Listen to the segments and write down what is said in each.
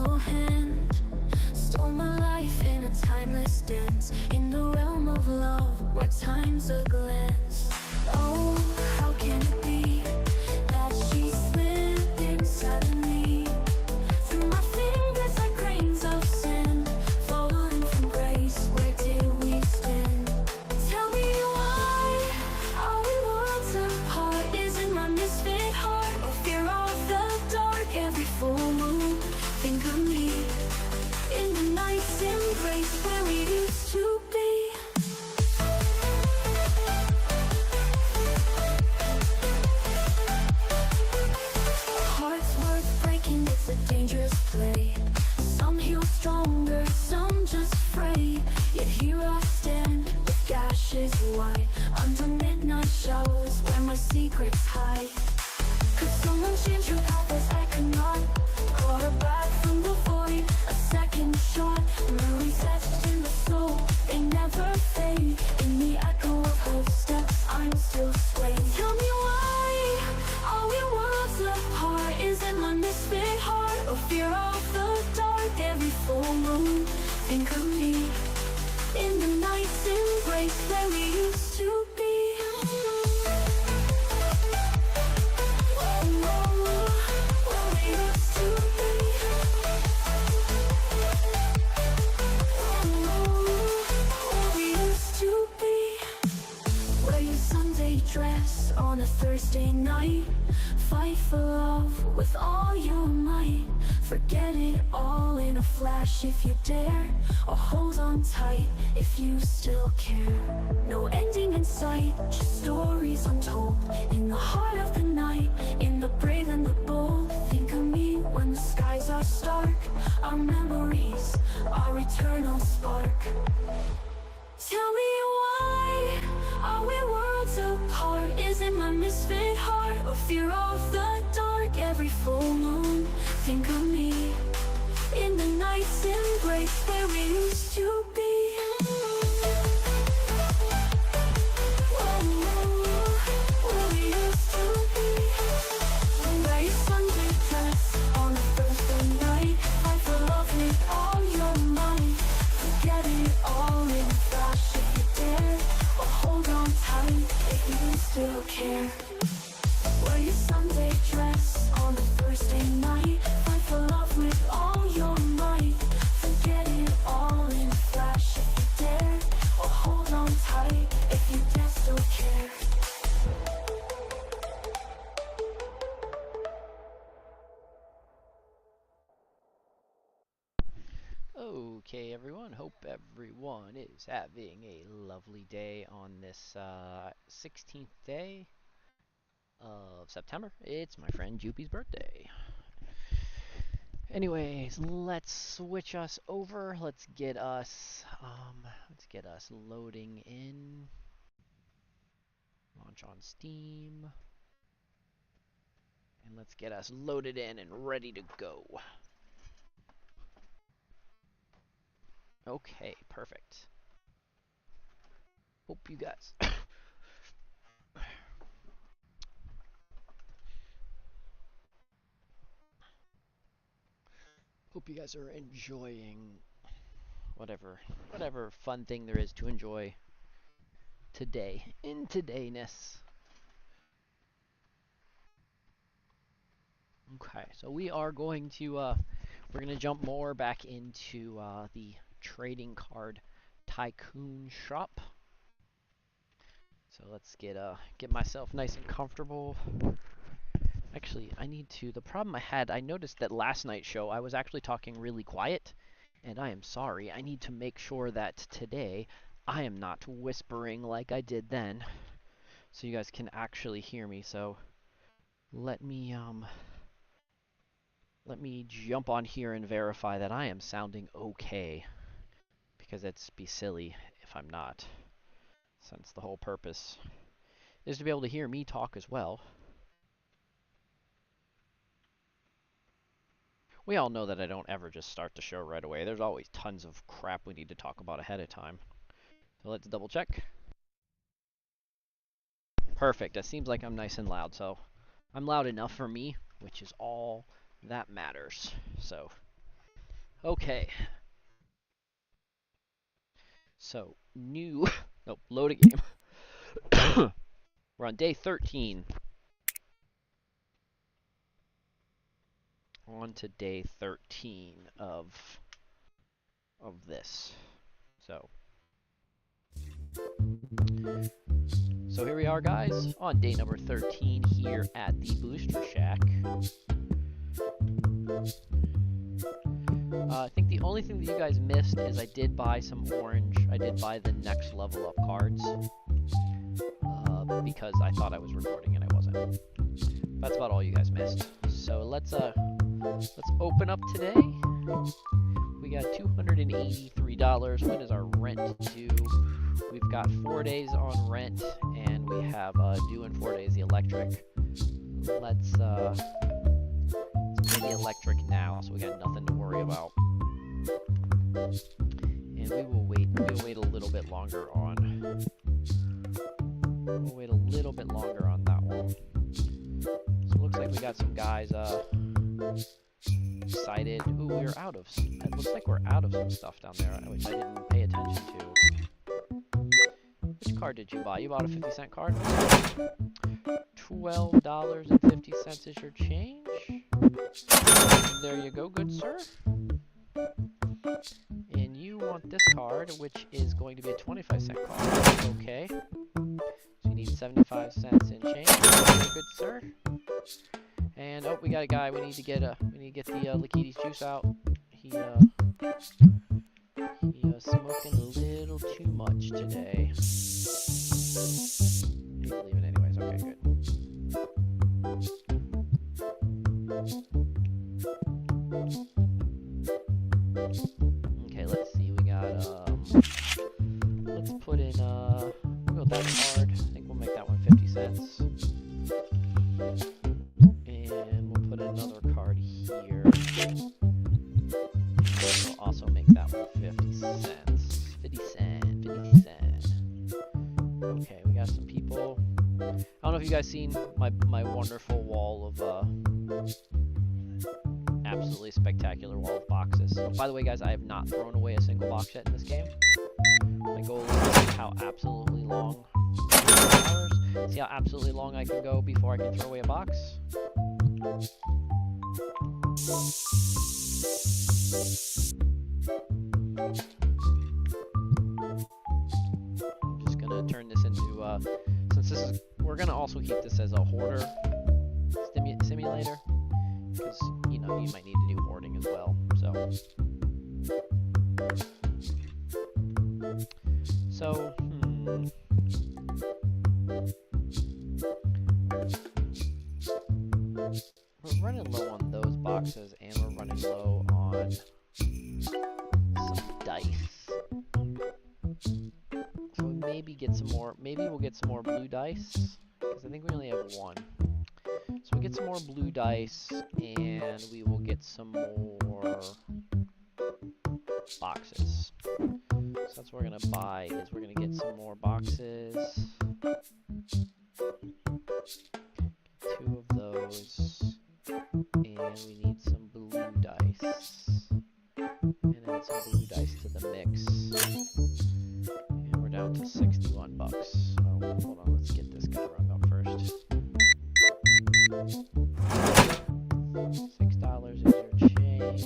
gentle hand stole my life in a timeless dance, in the realm of love where time's a glance. Oh, how can it be that she slipped inside of me, through my fingers like grains of sand, falling from grace? Where did we stand? Tell me why are we worlds apart? Is it my misfit heart, or fear of the dark? Every full moon, think of me in the night's embrace where we used to be. Hearts worth breaking, it's a dangerous play. Some heal stronger, some just fray. Yet here I stand with gashes wide, under midnight showers where my secrets hide. Could someone change your path as I could not? Call her back from the void, a second shot. Memories etched in the soul, they never fade. In the echo of her steps, I'm still swayed. Tell me why are we worlds apart? Is it my misfit heart, or fear of the dark? Every full moon, think of me in the night's embrace where we used to be. Dress on a Thursday night, fight for love with all your might. Forget it all in a flash if you dare, or hold on tight if you still care. No ending in sight, just stories untold, in the heart of the night, in the brave and the bold. Think of me when the skies are stark, our memories, our eternal spark. Tell me why are we worlds apart? Is it my misfit heart, or fear of the dark? Every full moon, think of me in the night's embrace where we used to be. Where we used to be. Wear your Sunday dress on a Thursday night, fight for love with all your might. Forget it all in a flash if you dare, or hold on tight if you still care. Wear your Sunday dress on a Thursday night, fight for love with all your might. Forget it all in a flash if you dare, or hold on tight if you dare still care. Okay, everyone, hope everyone is having a lovely day on this 16th day of September. It's my friend Jupy's birthday. Anyways, let's switch us over. Let's get us loading in. Launch on Steam. And let's get us loaded in and ready to go. Okay, perfect. Hope you guys hope you guys are enjoying whatever fun thing there is to enjoy today in todayness. Okay, so we are going to we're gonna jump more back into the trading card tycoon shop. So let's get myself nice and comfortable. Actually, I need to. The problem I noticed that last night's show I was actually talking really quiet, and I am sorry. I need to make sure that today I am not whispering like I did then, so you guys can actually hear me. So let me jump on here and verify that I am sounding okay, because it'd be silly if I'm not, since the whole purpose is to be able to hear me talk as well. We all know that I don't ever just start the show right away. There's always tons of crap we need to talk about ahead of time. So let's double check. Perfect. It seems like I'm nice and loud, so I'm loud enough for me, which is all that matters. So Okay. So, new... Nope, load a game. We're on day 13. On to day 13 of this. So here we are, guys, on day number 13 here at the Booster Shack. I think the only thing that you guys missed is I did buy some orange. I did buy the next level up cards because I thought I was recording and I wasn't. That's about all you guys missed. So let's open up today. We got $283. When is our rent due? We've got 4 days on rent, and we have due in 4 days the electric. Let's pay the electric now, so we got nothing to worry about. And we will wait. We'll wait a little bit longer on. We'll wait a little bit longer on that one. So it looks like we got some guys excited. Ooh, we're out of. It looks like we're out of some stuff down there, which I didn't pay attention to. Which card did you buy? You bought a 50-cent card? $12.50 is your change. There you go, good sir. And you want this card, which is going to be a 25-cent card. Okay. So you need 75 cents in change. Okay, good sir. And oh, we got a guy. We need to get the Lakitis juice out. He smoking a little too much today. He's leaving anyways. Okay, good. Okay, let's see. We got let's put in we'll go with that card. I think we'll make that one 50 cents. And we'll put another card here. We'll also make that one 50 cents. 50 cent. Okay, we got some people. I don't know if you guys seen my wonderful wall of absolutely spectacular wall of boxes. So, by the way, guys, I have not thrown away a single box yet in this game. My goal is to see how absolutely long I can go before I can throw away a box. I'm just gonna turn this into since this is, we're gonna also keep this as a hoarder simulator, because you know you might need to do hoarding as well. So we're running low on those boxes, and we're running low on some dice. So maybe get some more. Maybe we'll get some more blue dice, because I think we only have one. So we'll get some more blue dice, and we will get some more boxes. So that's what we're gonna buy. Is we're gonna get some more boxes. 2 of those. And we need some blue dice. And add some blue dice to the mix. And we're down to 61 bucks. Oh, hold on, let's get this guy rung up first. $6 is your change.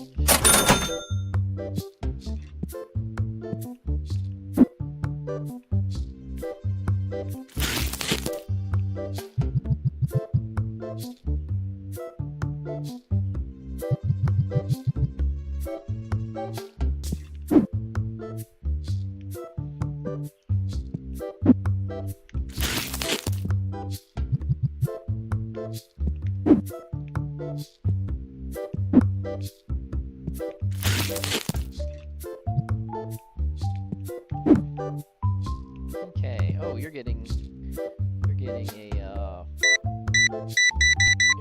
Okay. Oh, you're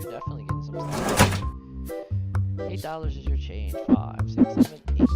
definitely getting some stuff. $8 is your change. 5, 6, 7, 8.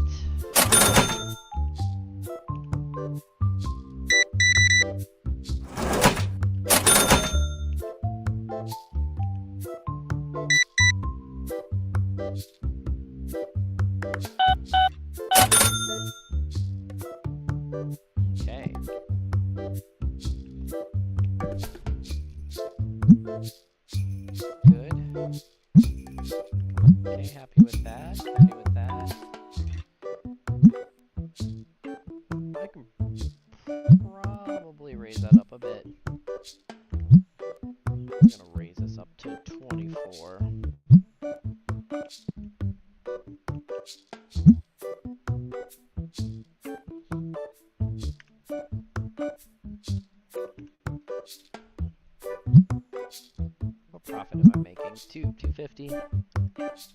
250.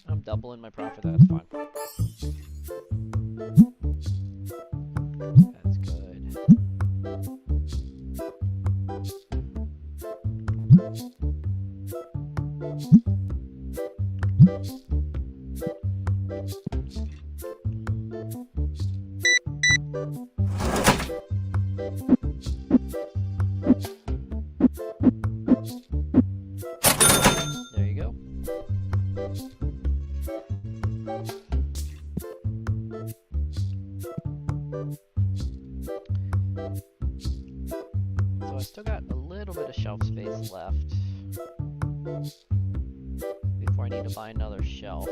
I'm doubling my profit. That's fine. That's good. There you go. So I still got a little bit of shelf space left before I need to buy another shelf.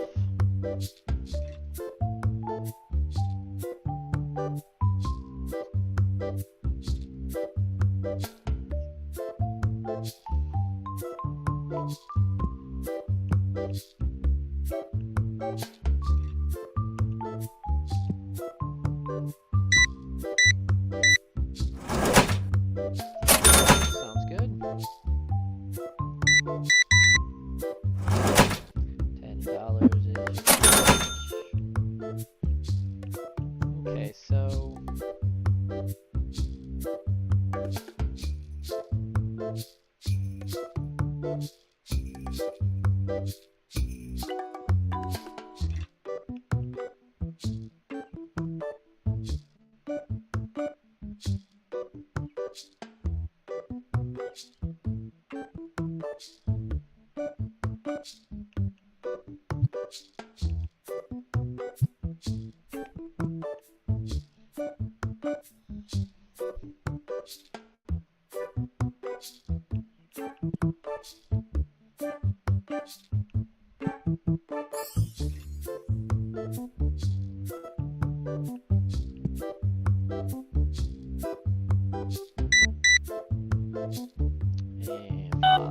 Sounds good. $10 is okay, so and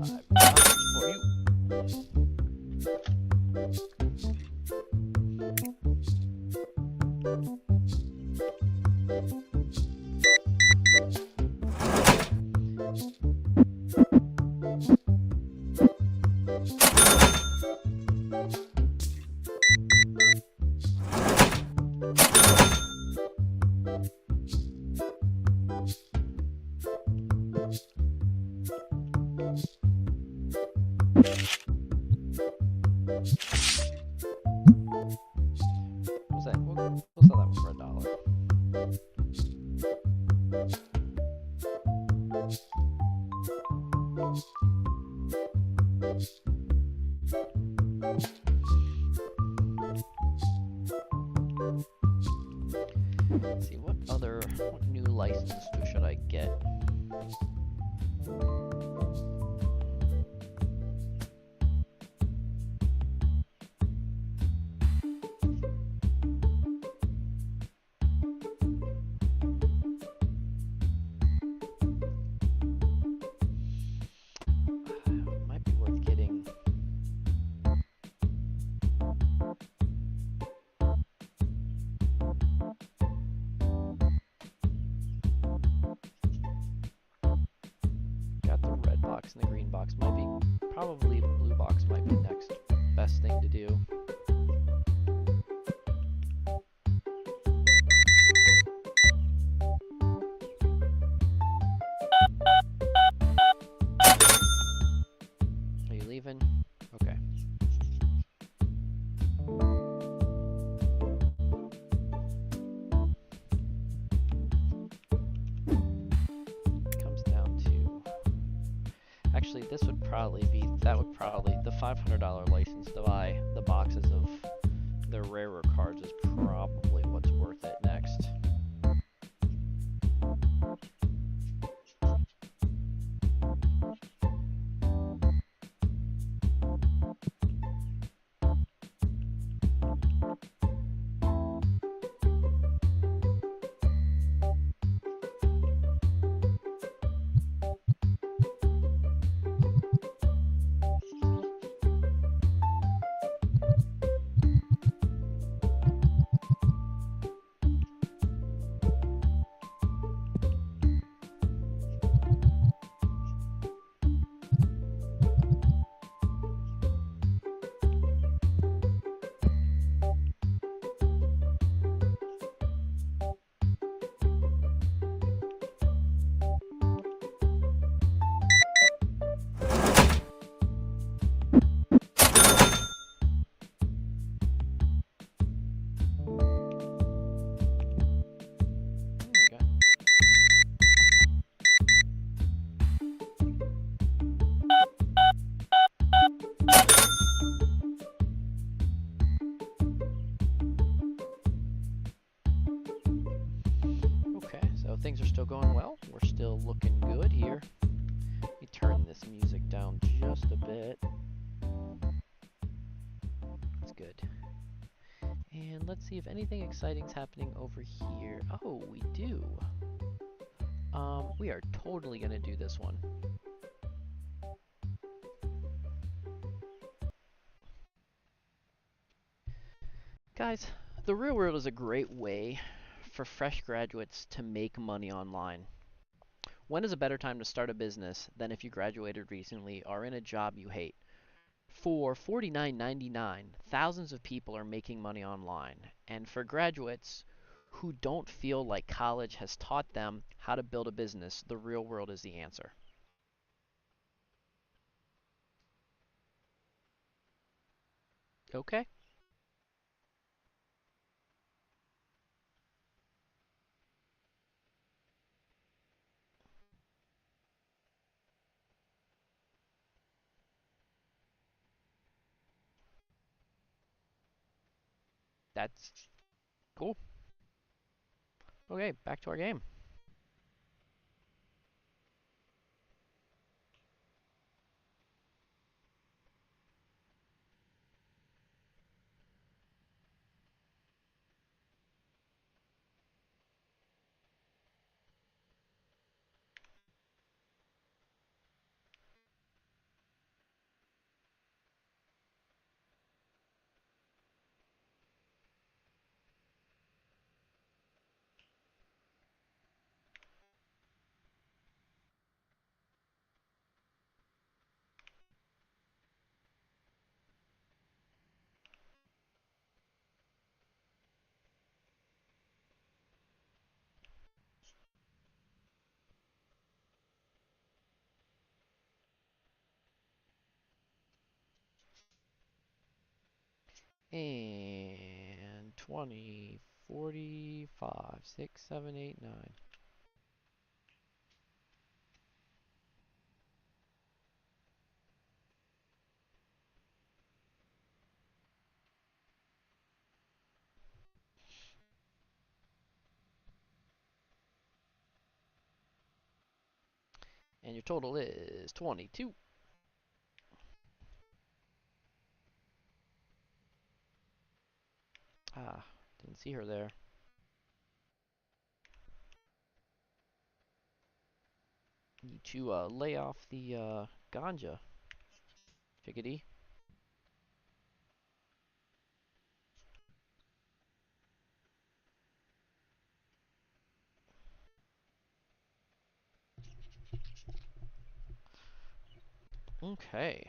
$5 for you. What's that? We'll sell that one for $1. Let's see, what new license should I get? Might be worth getting. Got the red box and the green box. Probably the blue box might be next best thing to do. Are you leaving? Okay. Comes down to, actually this would probably be, the $500 license to buy the boxes of the rarer cards is probably what's worth it next. things are still going well. We're still looking good here. Let me turn this music down just a bit. That's good. And let's see if anything exciting's happening over here. Oh, we do. We are totally gonna do this one. Guys, the real world is a great way for fresh graduates to make money online. When is a better time to start a business than if you graduated recently or in a job you hate? For $49.99, thousands of people are making money online. And for graduates who don't feel like college has taught them how to build a business, the real world is the answer. Okay? That's cool. Okay, back to our game. And 20, 45, 6, 7, 8, 9. And your total is 22. Ah, didn't see her there. Need to lay off the ganja, chickadee. Okay.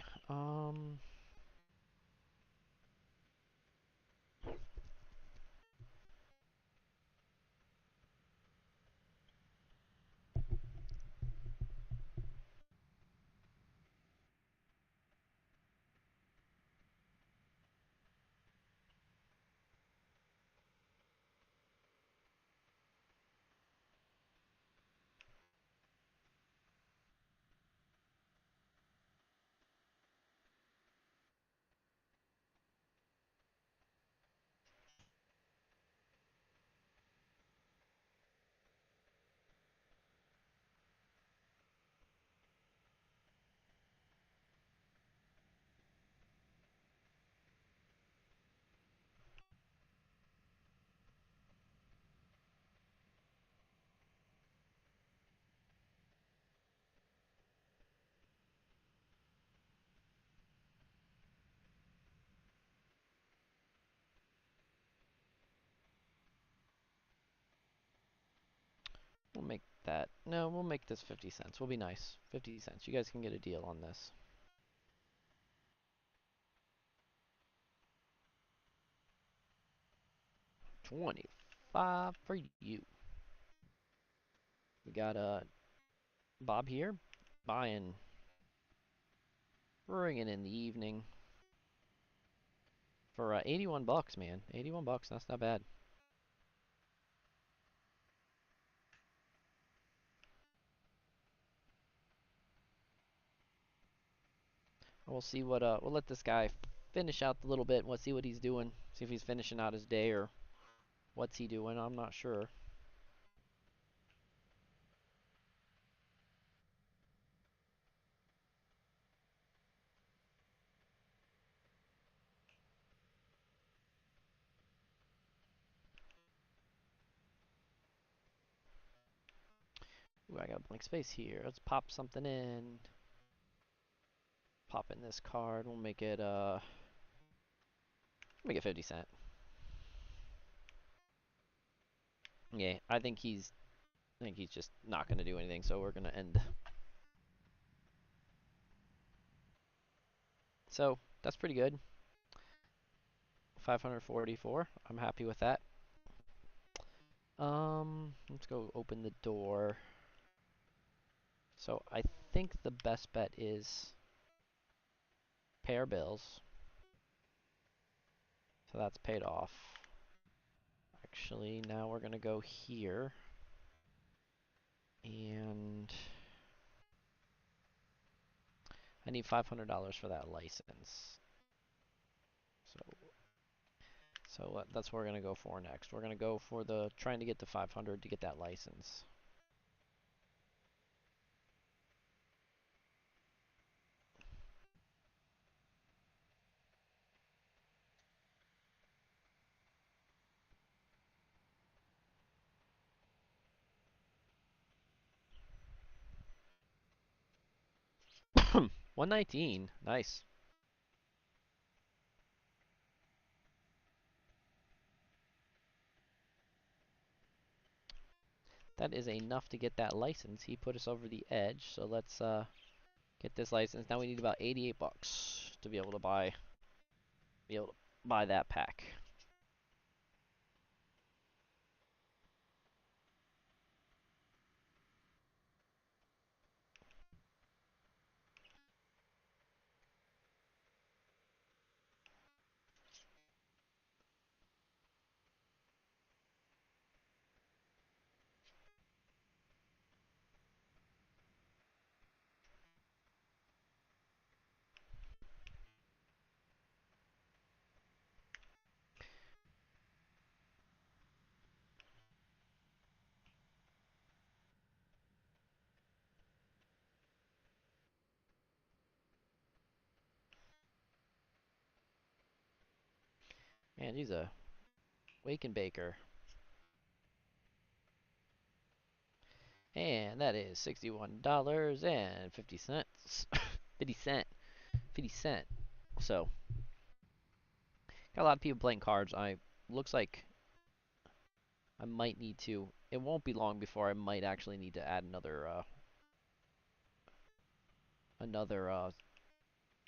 We'll make that. No, we'll make this 50 cents. We'll be nice. 50 cents. You guys can get a deal on this. $25 for you. We got Bob here buying, bringing in the evening for 81 bucks, man. 81 bucks. That's not bad. We'll see what we'll let this guy finish out the little bit. We'll see what he's doing. See if he's finishing out his day or what's he doing. I'm not sure. Ooh, I got a blank space here. Let's pop something in. Pop in this card. We'll make it 50 cent. Yeah, I think he's just not gonna do anything, so we're gonna end. So that's pretty good. 544. I'm happy with that. Let's go open the door. So I think the best bet is pay our bills. So that's paid off. Actually, now we're gonna go here. And I need $500 for that license. So that's what we're gonna go for next. We're gonna go for the trying to get to 500 to get that license. $119. Nice. That is enough to get that license. He put us over the edge. So let's get this license. Now we need about 88 bucks to be able to buy that pack. Man, he's a wake and baker. And that is $61.50. 50 cent. 50 cent. So, got a lot of people playing cards. Looks like I might need to. It won't be long before I might actually need to add another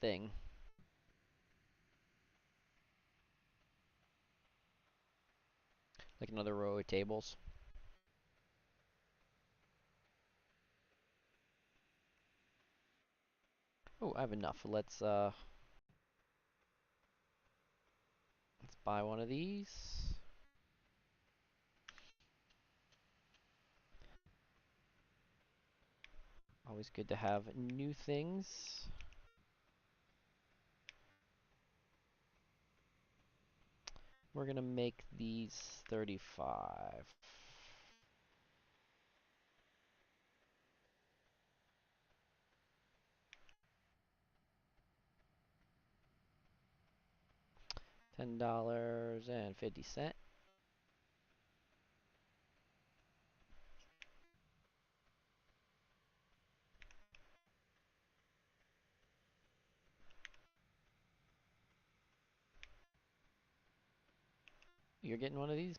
thing. Like another row of tables. Oh, I have enough. Let's buy one of these. Always good to have new things. We're gonna make these 35. $10.50. You're getting one of these.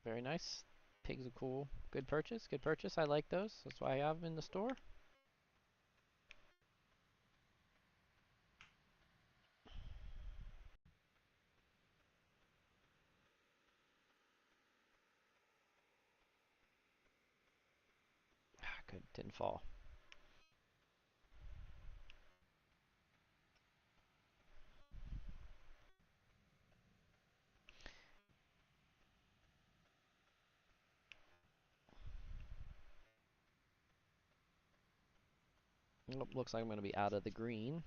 Very nice. Pigs are cool. Good purchase. Good purchase. I like those. That's why I have them in the store. Ah, good. Didn't fall. Nope, looks like I'm going to be out of the green.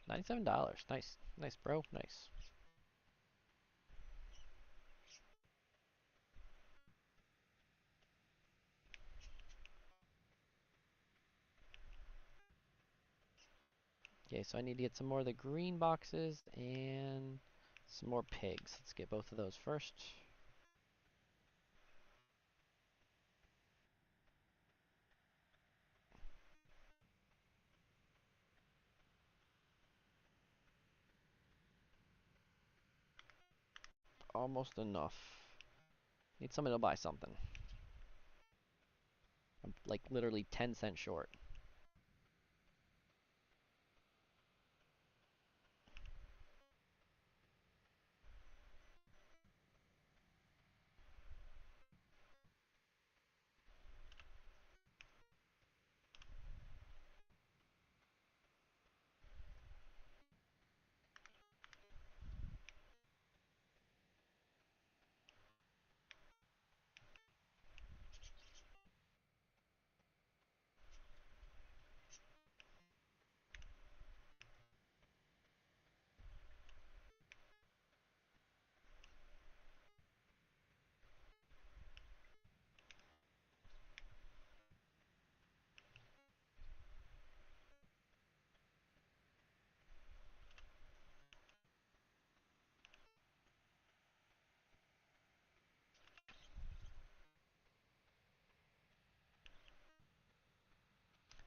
$97. Nice. Nice, bro. Nice. Okay, so I need to get some more of the green boxes and some more pigs. Let's get both of those first. Almost enough. Need somebody to buy something. I'm like literally 10 cents short.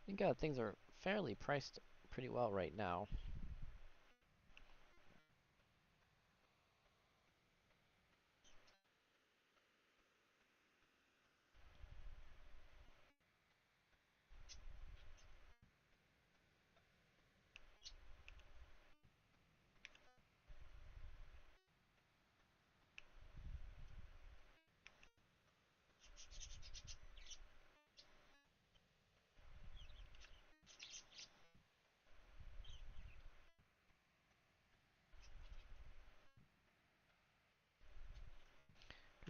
I think things are fairly priced pretty well right now.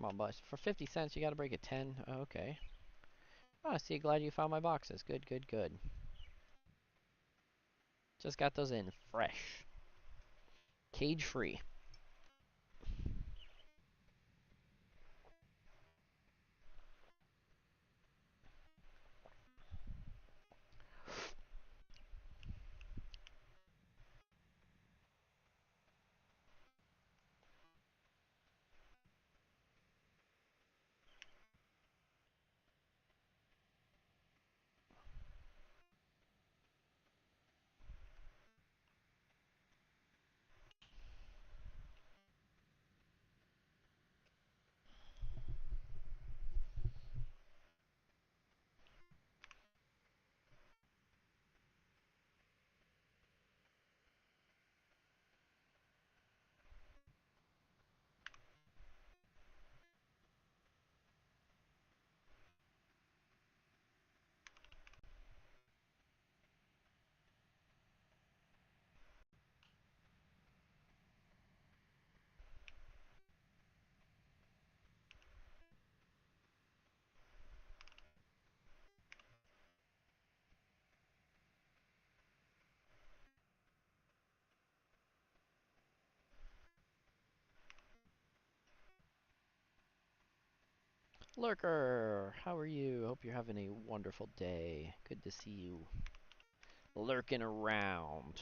Come on, boss. For 50 cents, you gotta break a 10. Oh, okay. Oh, see, glad you found my boxes. Good, good, good. Just got those in fresh. Cage free. Lurker, how are you? Hope you're having a wonderful day. Good to see you lurking around.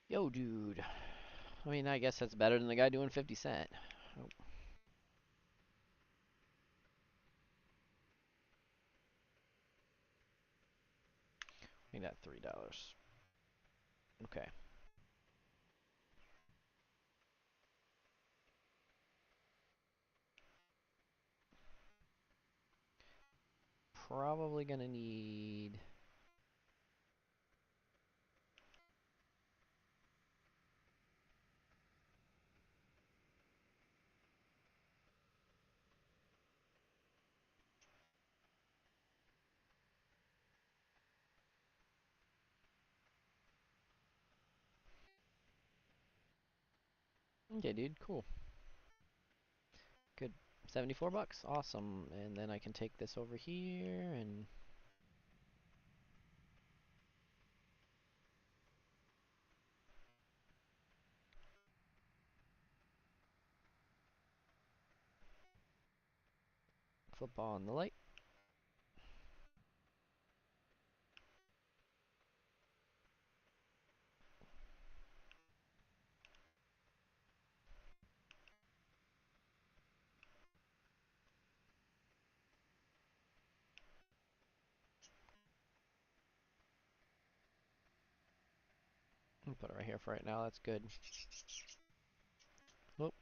Yo, dude. I mean, I guess that's better than the guy doing 50 cent. Oh, I got $3. Okay. Probably gonna need... Okay, dude, cool. Good. 74 bucks. Awesome. And then I can take this over here, and... Flip on the light. I'll put it right here for right now. That's good. Whoop.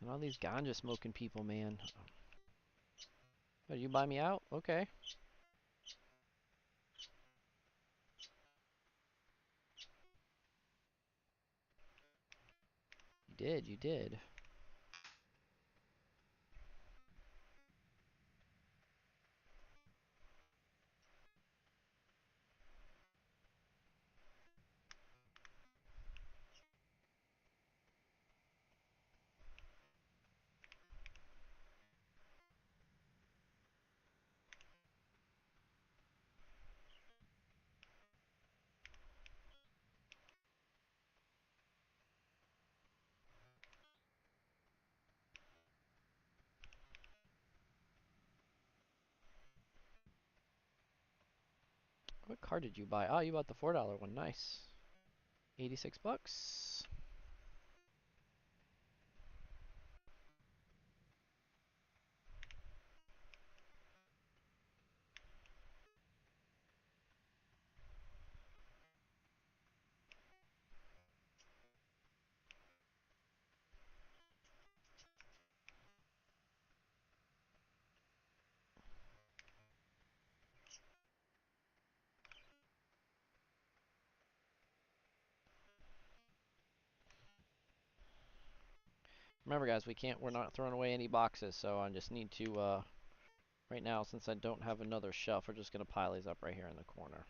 And all these ganja smoking people, man. Oh, you buy me out? Okay. You did, you did. What card did you buy? Oh, you bought the $4 one. Nice. 86 bucks. Remember, guys, we're not throwing away any boxes, so I just need to, right now, since I don't have another shelf, we're just going to pile these up right here in the corner.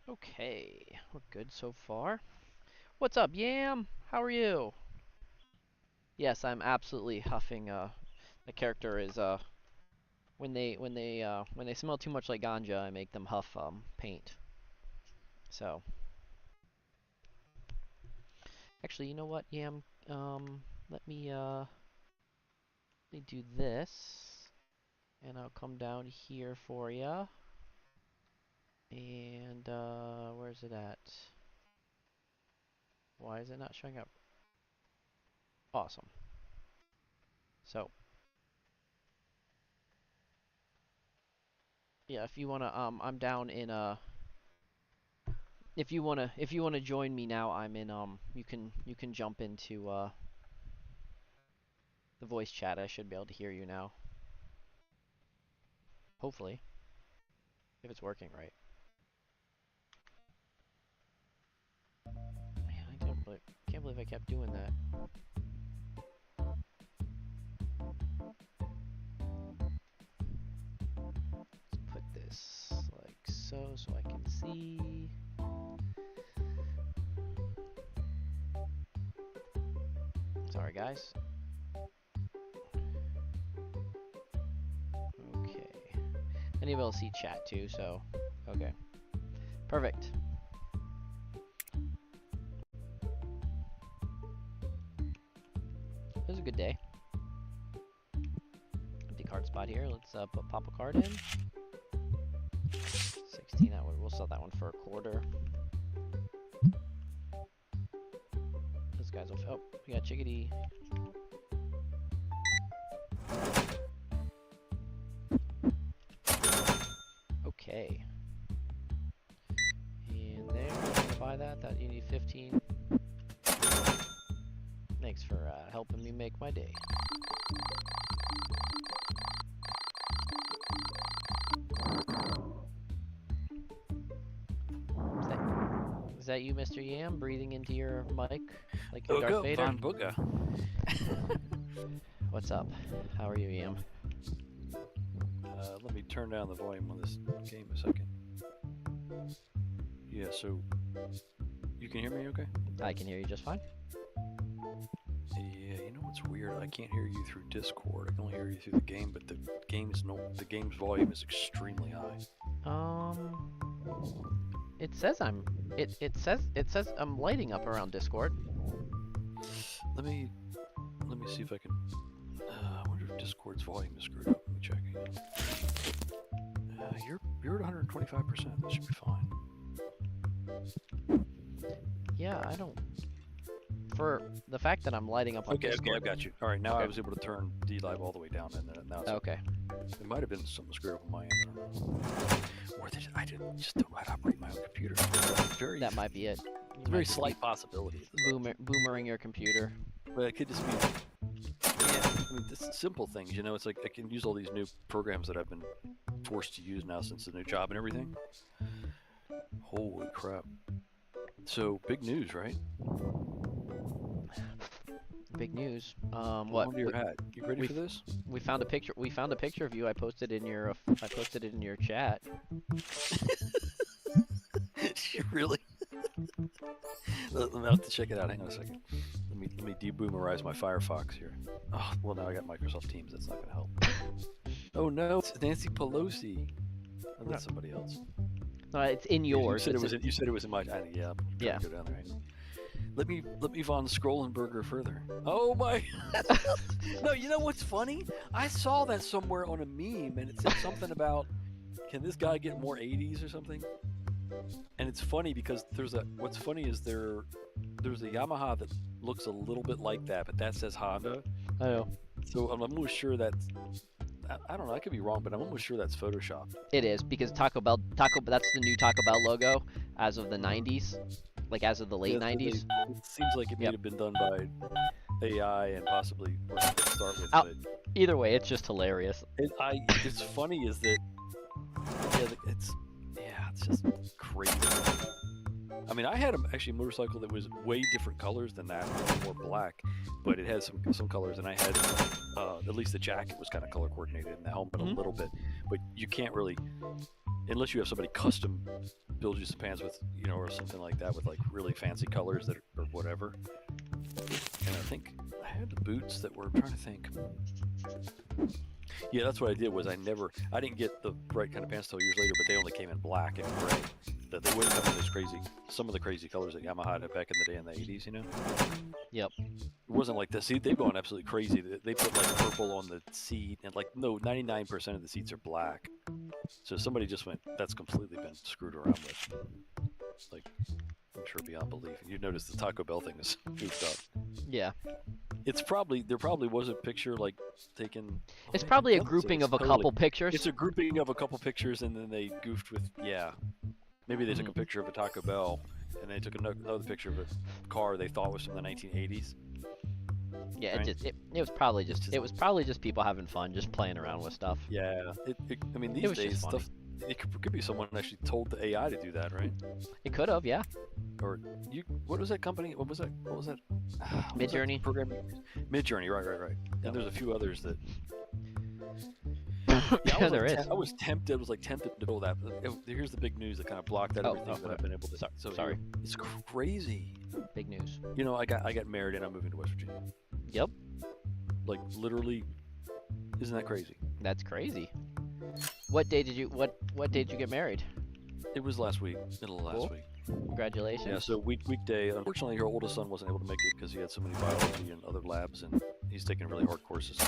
Okay, we're good so far. What's up, Yam? How are you? Yes, I'm absolutely huffing. The character is when they smell too much like ganja, I make them huff paint. So, actually, you know what, Yam? Let me do this, and I'll come down here for ya. And where's it at? Why is it not showing up? Awesome. So, yeah, if you wanna, I'm down in if you wanna join me now, I'm in you can jump into the voice chat. I should be able to hear you now. Hopefully, if it's working right. Man, I can't believe I kept doing that. Let's put this like so I can see. Sorry, guys. Okay. And you'll be able to see chat too, so okay. Perfect. It was a good day. Empty card spot here. Let's pop a card in. 16. That one. We'll sell that one for a quarter. Those guys will. Oh, we got Chickadee. Okay. And there. Buy that. That you need 15. Thanks for helping me make my day. Is that you, Mr. Yam, breathing into your mic like you're Darth Vader? Von Booga. What's up? How are you, Yam? Let me turn down the volume on this game a second. Yeah, so you can hear me okay? I can hear you just fine. Yeah, you know what's weird? I can't hear you through Discord. I can only hear you through the game, but the game's volume is extremely high. It says it says I'm lighting up around Discord. Let me see if I can. I wonder if Discord's volume is screwed up. Let me check again. You're at 125%. That should be fine. Yeah, I don't. For the fact that I'm lighting up on Discord. Okay, I've got you. All right, now Okay. I was able to turn D-Live all the way down, and now it's Okay. It might have been something screwed up on my end. I don't know. Or I just don't know how to operate my own computer. That might be it. It's a very slight possibility. Boomering your computer. But it could just be. Yeah, I mean, this simple things, you know. It's like I can use all these new programs that I've been forced to use now since the new job and everything. Holy crap! So big news, right? Big news. What? Under your hat. You ready for this? We found a picture. We found a picture of you. I posted it in your chat. You really? Let me have to check it out. Hang on a second. Let me deboomerize my Firefox here. Oh, well now I got Microsoft Teams. That's not going to help. Oh no, it's Nancy Pelosi. Oh, that's somebody else. It's in yours. You said it was in my. Yeah. Yeah. Go down there. Let me von Scrollenberger further. Oh my! No, you know what's funny? I saw that somewhere on a meme, and it said something about, can this guy get more 80s or something? And it's funny because what's funny is there's a Yamaha that looks a little bit like that, but that says Honda. I know. So I'm almost sure that's. I don't know. I could be wrong, but I'm almost sure that's Photoshopped. It is because Taco Bell. That's the new Taco Bell logo as of the 90s. Like as of the late 90s. It seems like it may have been done by AI and possibly to start with. But either way, it's just hilarious. It's funny is that it's just crazy. I mean, I had actually a motorcycle that was way different colors than that, more black, but it had some colors, and I had at least the jacket was kind of color coordinated, and the helmet a little bit. But you can't really, unless you have somebody custom build you some pants with, or something like that with like really fancy colors or whatever. And I think I had the boots that were, I'm trying to think. Yeah, that's what I did. Was I didn't get the right kind of pants till years later, but they only came in black and gray. That they wouldn't come in some of the crazy colors that Yamaha had back in the day in the 80s, Yep. It wasn't like this. See, they've gone absolutely crazy. They put like purple on the seat, and 99% of the seats are black. So somebody just went, that's completely been screwed around with. Like, I'm sure beyond belief. You notice the Taco Bell thing is goofed up. Yeah. There probably was a picture like taken. It's probably a grouping of a couple pictures. It's a grouping of a couple pictures, and then they goofed with Maybe they took a picture of a Taco Bell, and they took another picture of a car they thought was from the 1980s. Yeah, right? it was probably just people having fun, just playing around with stuff. Yeah, I mean these days stuff. It could be someone actually told the AI to do that, right? It could have, yeah. Or what was that company? What was that? Midjourney. Midjourney, right. Yep. And there's a few others that. There is. I was tempted. I was tempted to build that. But here's the big news that kind of blocked out everything that I've been able to. Sorry. It's crazy. Big news. I got married and I'm moving to West Virginia. Yep. Like literally, isn't that crazy? That's crazy. What day did you get married? It was last week, middle of last week. Congratulations. Yeah, so weekday. Unfortunately, her oldest son wasn't able to make it because he had so many biology and other labs, and he's taking really hard courses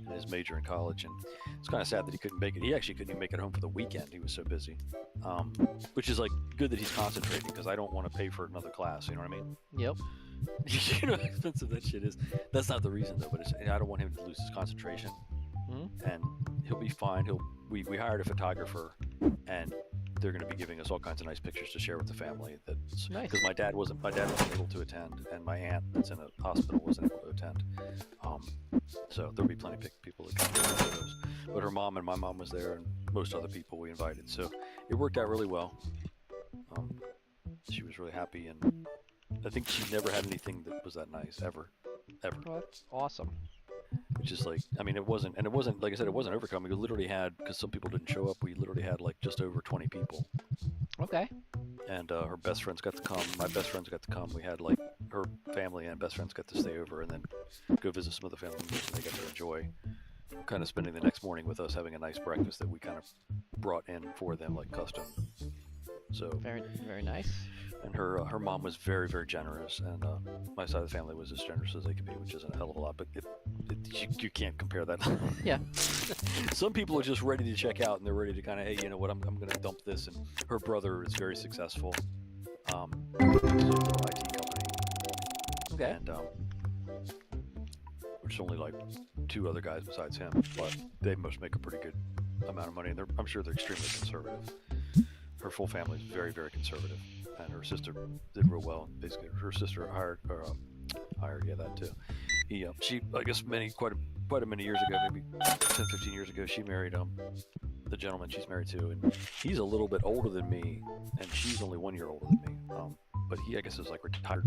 in his major in college. And it's kind of sad that he couldn't make it. He actually couldn't even make it home for the weekend. He was so busy. Which is good that he's concentrating because I don't want to pay for another class. You know what I mean? Yep. You know how expensive that shit is. That's not the reason though. But I don't want him to lose his concentration. And he'll be fine. We hired a photographer, and they're going to be giving us all kinds of nice pictures to share with the family. That's Nice. because my dad wasn't able to attend, and my aunt that's in a hospital wasn't able to attend. So there'll be plenty of people that can take photos. But her mom and my mom was there, and most other people we invited. So it worked out really well. She was really happy, and I think she never had anything that was that nice ever. Well, that's awesome. Which is like, I mean, it wasn't, like I said, it wasn't overcoming. We literally had, because some people didn't show up, we literally had like just over 20 people. Okay. And her best friends got to come. My best friends got to come. We had like her family and best friends got to stay over and then go visit some of the family members, and they got to enjoy kind of spending the next morning with us, having a nice breakfast that we kind of brought in for them, like custom. So Very, very nice. and her mom was very, very generous, and my side of the family was as generous as they could be, which isn't a hell of a lot, but you can't compare that. Yeah. Some people are just ready to check out, and they're ready to kind of, hey, you know what, I'm going to dump this. And her brother is very successful. He's a little IT company. Okay. And there's only like 2 other guys besides him, but they must make a pretty good amount of money, and I'm sure they're extremely conservative. Her full family is very, very conservative, and her sister did real well. Basically, her sister hired, yeah, that too. She, I guess, quite a many years ago, maybe 10, 15 years ago, she married the gentleman she's married to, and he's a little bit older than me, and she's only 1 year older than me. But he, I guess, is like retired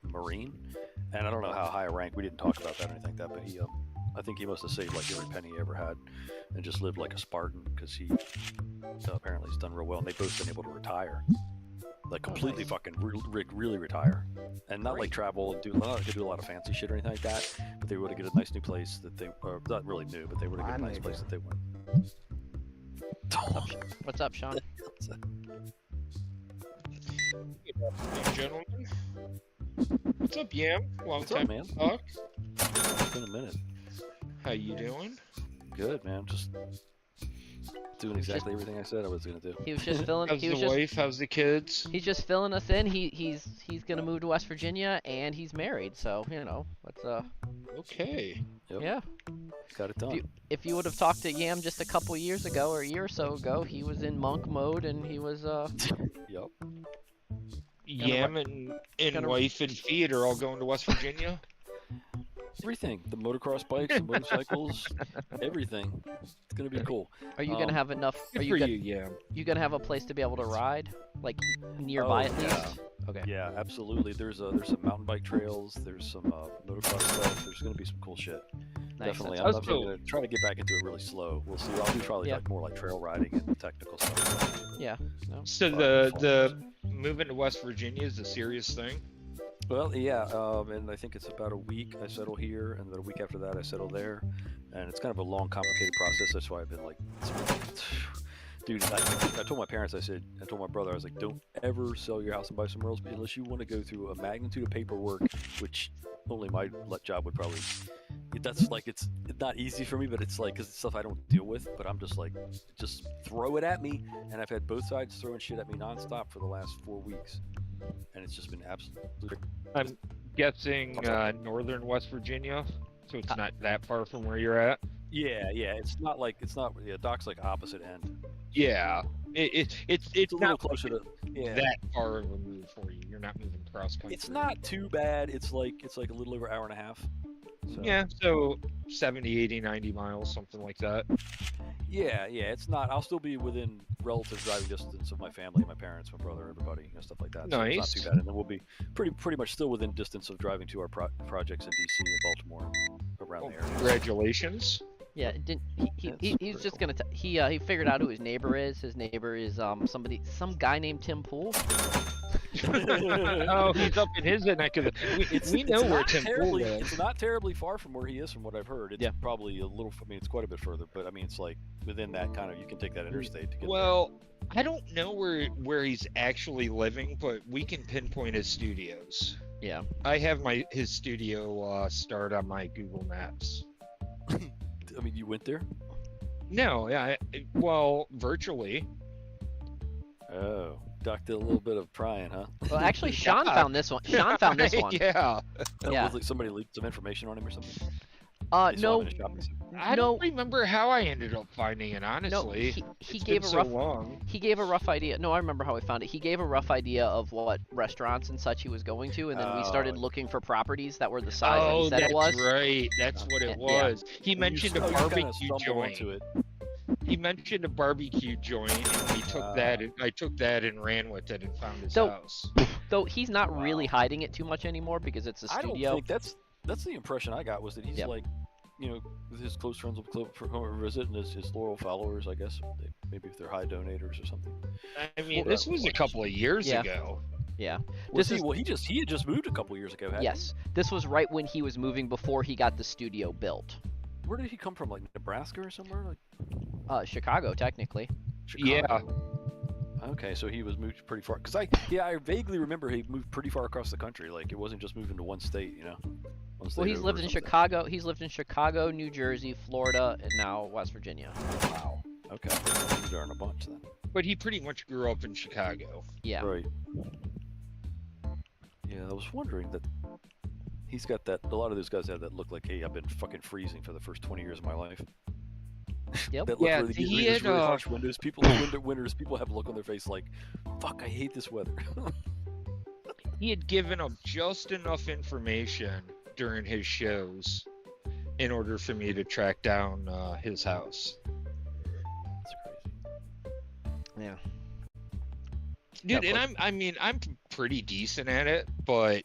Marine, and I don't know how high a rank. We didn't talk about that or anything like that, but he, I think he must have saved like every penny he ever had, and just lived like a Spartan, because he apparently has done real well, and they've both been able to retire, like completely fucking really retire, and not like travel and do a lot of fancy shit or anything like that, but they were able to get a nice new place that they, not really new, but they were able to get a nice place that they went. What's up, Sean? Good afternoon, gentlemen. What's up, Yam? Long What's up, time man? talk. It's been a minute. How you doing? Good, man. Just doing exactly everything I said I was gonna do. He was just filling. How's He was the just. wife? How's the kids? He's just filling us in. He's gonna move to West Virginia, and he's married. So you know, let's Okay. Yep. yeah. Got it done. If you would have talked to Yam just a couple years ago or a year or so ago, he was in monk mode, and he was Yep. Yam and gonna- wife and feet are all going to West Virginia. Everything. The motocross bikes, the motorcycles, everything. It's gonna be cool. Are you gonna have enough? Are Good you for gonna, you, Yam. you gonna have a place to be able to ride, like nearby at least? Yeah. Okay. Yeah, absolutely. There's some mountain bike trails. There's some motocross stuff. There's gonna be some cool shit. Nice. Definitely. That's I'm gonna try to get back into it really slow. We'll see. I'll do probably Yeah. like more like trail riding and technical stuff. Yeah. No. So the moving to West Virginia is a serious thing. Well, yeah, and I think it's about a week I settle here, and then a week after that I settle there, and it's kind of a long, complicated process. That's why I've been like, dude, I told my parents, I told my brother, I was like, don't ever sell your house and buy somewhere else unless you want to go through a magnitude of paperwork, which only my job would probably. That's like, it's not easy for me, but it's like, because it's stuff I don't deal with, but I'm just like, just throw it at me, and I've had both sides throwing shit at me nonstop for the last 4 weeks. And it's just been absolutely. I'm guessing northern West Virginia, so it's not that far from where you're at. Yeah, it's not. Yeah, Doc's like opposite end. Yeah, it's It's a little not closer to. Yeah, that far of a move for you. You're not moving cross country. it's not too bad. It's like a little over an hour and a half. So, Yeah, so 70, 80, 90 miles, something like that. Yeah, it's not. I'll still be within relative driving distance of my family, my parents, my brother, everybody, stuff like that. So it's not Nice. too bad, and then we'll be pretty much still within distance of driving to our projects in DC and Baltimore, around the area. Congratulations. Yeah. It didn't. Yeah, it's He's pretty just cool. gonna. He figured out who his neighbor is. His neighbor is some guy named Tim Pool. Oh, he's up in his neck of the. We know where not Tim Pool terribly, is. It's not terribly far from where he is, from what I've heard. It's Yeah. probably a little. I mean, it's quite a bit further, but I mean, it's like within that kind of. You can take that interstate to get Well, I don't know where he's actually living, but we can pinpoint his studios. Yeah. I have his studio starred on my Google Maps. there. I mean, you went there? No, yeah, well, virtually. Oh, Doc did a little bit of prying, huh? Well, actually, Sean found this one. Sean found this one. Yeah. Yeah. Was like somebody leaked some information on him or something? They saw him No, in a shopping center. I No. don't remember how I ended up finding it, No, honestly. he It's gave been a so rough long. he gave a rough idea. No, I remember how he found it. He gave a rough idea of what restaurants and such he was going to, and then we started looking for properties that were the size that he Oh, said it was. that's right. That's what it Yeah. was. He mentioned a you kind barbecue of stumble joint. onto it. He mentioned a barbecue joint, and we took that. And I took that and ran with it and found his So- house. Though he's not really Wow. hiding it too much anymore because it's a I don't studio. think that's the impression I got, was that he's Yep. like, you know, with his close friends will come over visit, and his loyal followers, I guess, maybe if they're high donators or something. I mean, Well, this was a couple of years Yeah. ago. Yeah. Was This he? is Well, he had just moved a couple years ago. Hadn't he? yes. This was right when he was moving before he got the studio built. Where did he come from? Like Nebraska or somewhere? Like Chicago, technically. Chicago. Okay, so he was moved pretty far. Cause I vaguely remember he moved pretty far across the country. Like it wasn't just moving to one state, you know. One Well, state he's over lived or in something. Chicago. He's lived in Chicago, New Jersey, Florida, and now West Virginia. Wow. Okay. He's darn a bunch then. But he pretty much grew up in Chicago. Yeah. Right. Yeah, I was wondering that he's got that. A lot of those guys have that look like, hey, I've been fucking freezing for the first 20 years of my life. Yep. That look Yeah, really, he these had, really harsh windows. Winters, people have a look on their face like, fuck, I hate this weather. He had given up just enough information during his shows in order for me to track down his house. That's crazy. Yeah. Dude, Yeah, and I'm pretty decent at it, but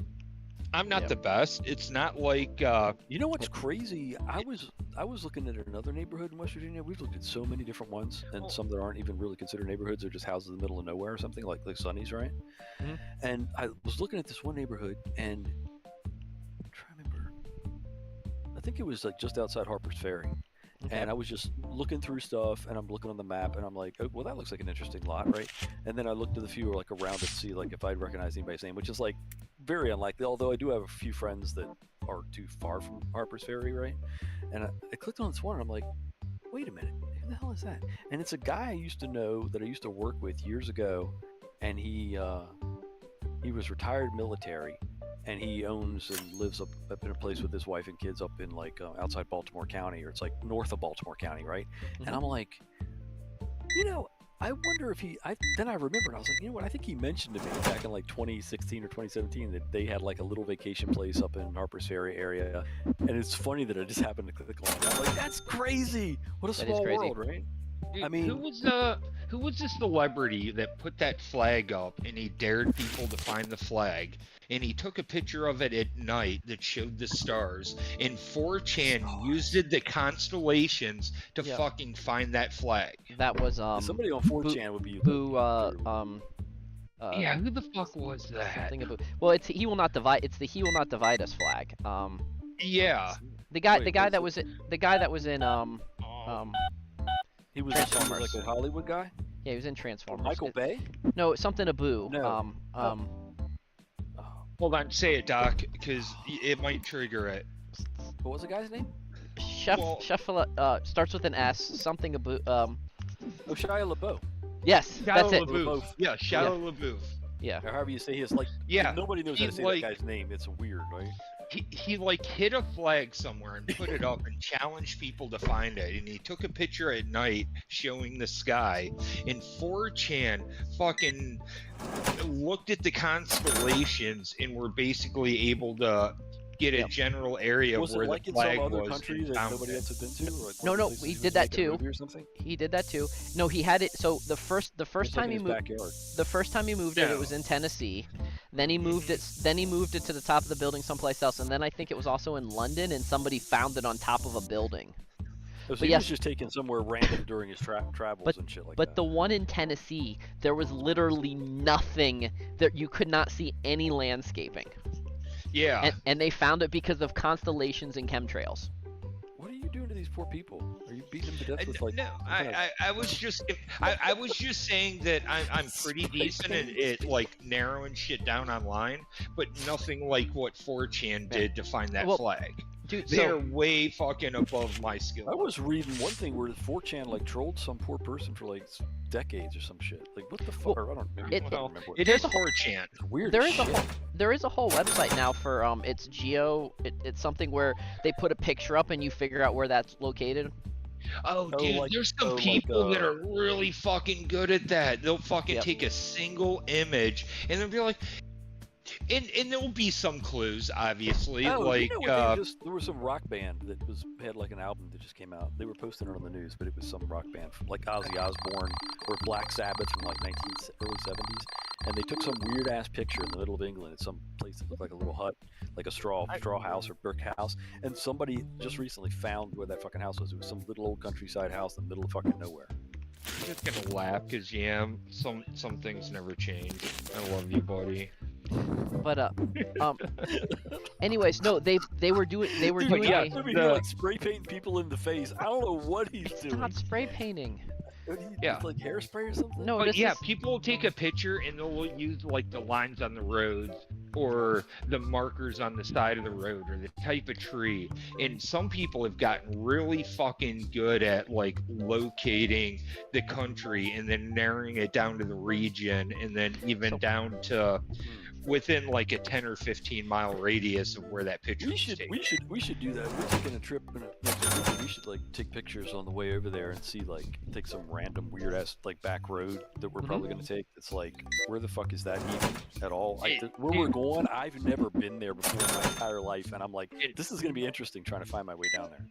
I'm not Yeah. the best. It's not like You know what's crazy? I was looking at another neighborhood in West Virginia. We've looked at so many different ones, and some that aren't even really considered neighborhoods. They're just houses in the middle of nowhere or something, like Sunny's, right? Mhm. And I was looking at this one neighborhood, and I'm trying to remember. I think it was like just outside Harper's Ferry. Okay. And I was just looking through stuff, and I'm looking on the map, and I'm like, oh, well, that looks like an interesting lot, right? And then I looked at the few like around it to see like if I'd recognize anybody's name, which is like very unlikely. Although I do have a few friends that are too far from Harper's Ferry, right? And I clicked on this one, and I'm like, wait a minute, who the hell is that? And it's a guy I used to know that I used to work with years ago, and he was retired military. And he owns and lives up in a place with his wife and kids up in like outside Baltimore County, or it's like north of Baltimore County, right? And I'm like, you know, I wonder if then I remembered, I was like, you know what, I think he mentioned to me back in like 2016 or 2017 that they had like a little vacation place up in Harper's Ferry area. And it's funny that I just happened to click on it. I'm like, that's crazy. What a That is small crazy. world, right? dude, I mean- who was the celebrity that put that flag up and he dared people to find the flag, and he took a picture of it at night that showed the stars, and 4chan used the constellations to Yeah. fucking find that flag. That was Somebody on 4chan would be Boo Yeah, who the fuck was that? something about, well, it's he will not divide. It's the he will not divide us flag. Yeah. The guy Wait, the guy what's that it? was the guy that was in he was Transformers. like a Hollywood guy. yeah, he was in Transformers. Michael Bay. No, something to Boo. No. Um Hold on, say it, Doc, because it might trigger it. What was the guy's name? Well- starts with an S, something a Boo. Oh, Shia LaBeouf. Yes, that's it. LaBeouf. Yeah, Shia LaBeouf. Yeah. Or however you say his, like, Yeah, nobody knows how to he's say like- that guy's name. It's weird, right? He like hid a flag somewhere and put it up and challenged people to find it, and he took a picture at night showing the sky, and 4chan fucking looked at the constellations and were basically able to get a Yep. general area Was where it like the in some flag other was country and that found nobody it. else had been to? Or like No, one no, place he was did that making a too. movie Or something? He did that too. No, he had it. So the first It's time like he in his moved, backyard. the first time he moved it, No. it was in Tennessee. Then he moved it. Then he moved it to the top of the building someplace else, and then I think it was also in London, and somebody found it on top of a building. Oh, so but he yes- was just taken somewhere random during his travels and shit like But that. the one in Tennessee, there was literally nothing. That you could not see any landscaping, Yeah. and they found it because of constellations and chemtrails. What are you doing to these poor people? Are you beating them to death with like? No, what kind of- I was just I was just saying that I'm pretty decent at like narrowing shit down online, but nothing like what 4chan did to find that Well, flag. Dude, They're way fucking above my skill. I was reading one thing where 4chan like trolled some poor person for like decades or some shit. Like what the fuck? Well, I don't remember. it- I don't remember. It is 4chan. It's weird. there as is a shit. whole website now for it's it's something where they put a picture up and you figure out where that's located. Oh, Oh, dude, like- there's some oh, like, people that are really fucking good at that. They'll fucking Yep. take a single image and they'll be like, and there'll be some clues, obviously, Oh, like you know what there was some rock band that had like an album that just came out. They were posting it on the news, but it was some rock band from like Ozzy Osbourne or Black Sabbath from like early 70s, and they took some weird ass picture in the middle of England at some place that looked like a little hut, like a straw house or brick house, and somebody just recently found where that fucking house was. It was some little old countryside house in the middle of fucking nowhere. I'm just gonna laugh because some things never change. I love you, buddy. But anyways, no, they were doing Dude, yeah, a, over here, like spray painting people in the face. I don't know what he's it's doing. not spray painting. Yeah. Like hairspray or something. No, But this yeah, is people will take a picture and they'll use like the lines on the roads or the markers on the side of the road or the type of tree. And some people have gotten really fucking good at like locating the country and then narrowing it down to the region and then even down to within like a 10 or 15 mile radius of where that picture was taken. We should do that. We're taking a trip next week. We should like take pictures on the way over there and see like take some random weird ass like back road that we're probably gonna take. It's like where the fuck is that even at all? Where we're going, I've never been there before in my entire life, and I'm like, this is gonna be interesting trying to find my way down there.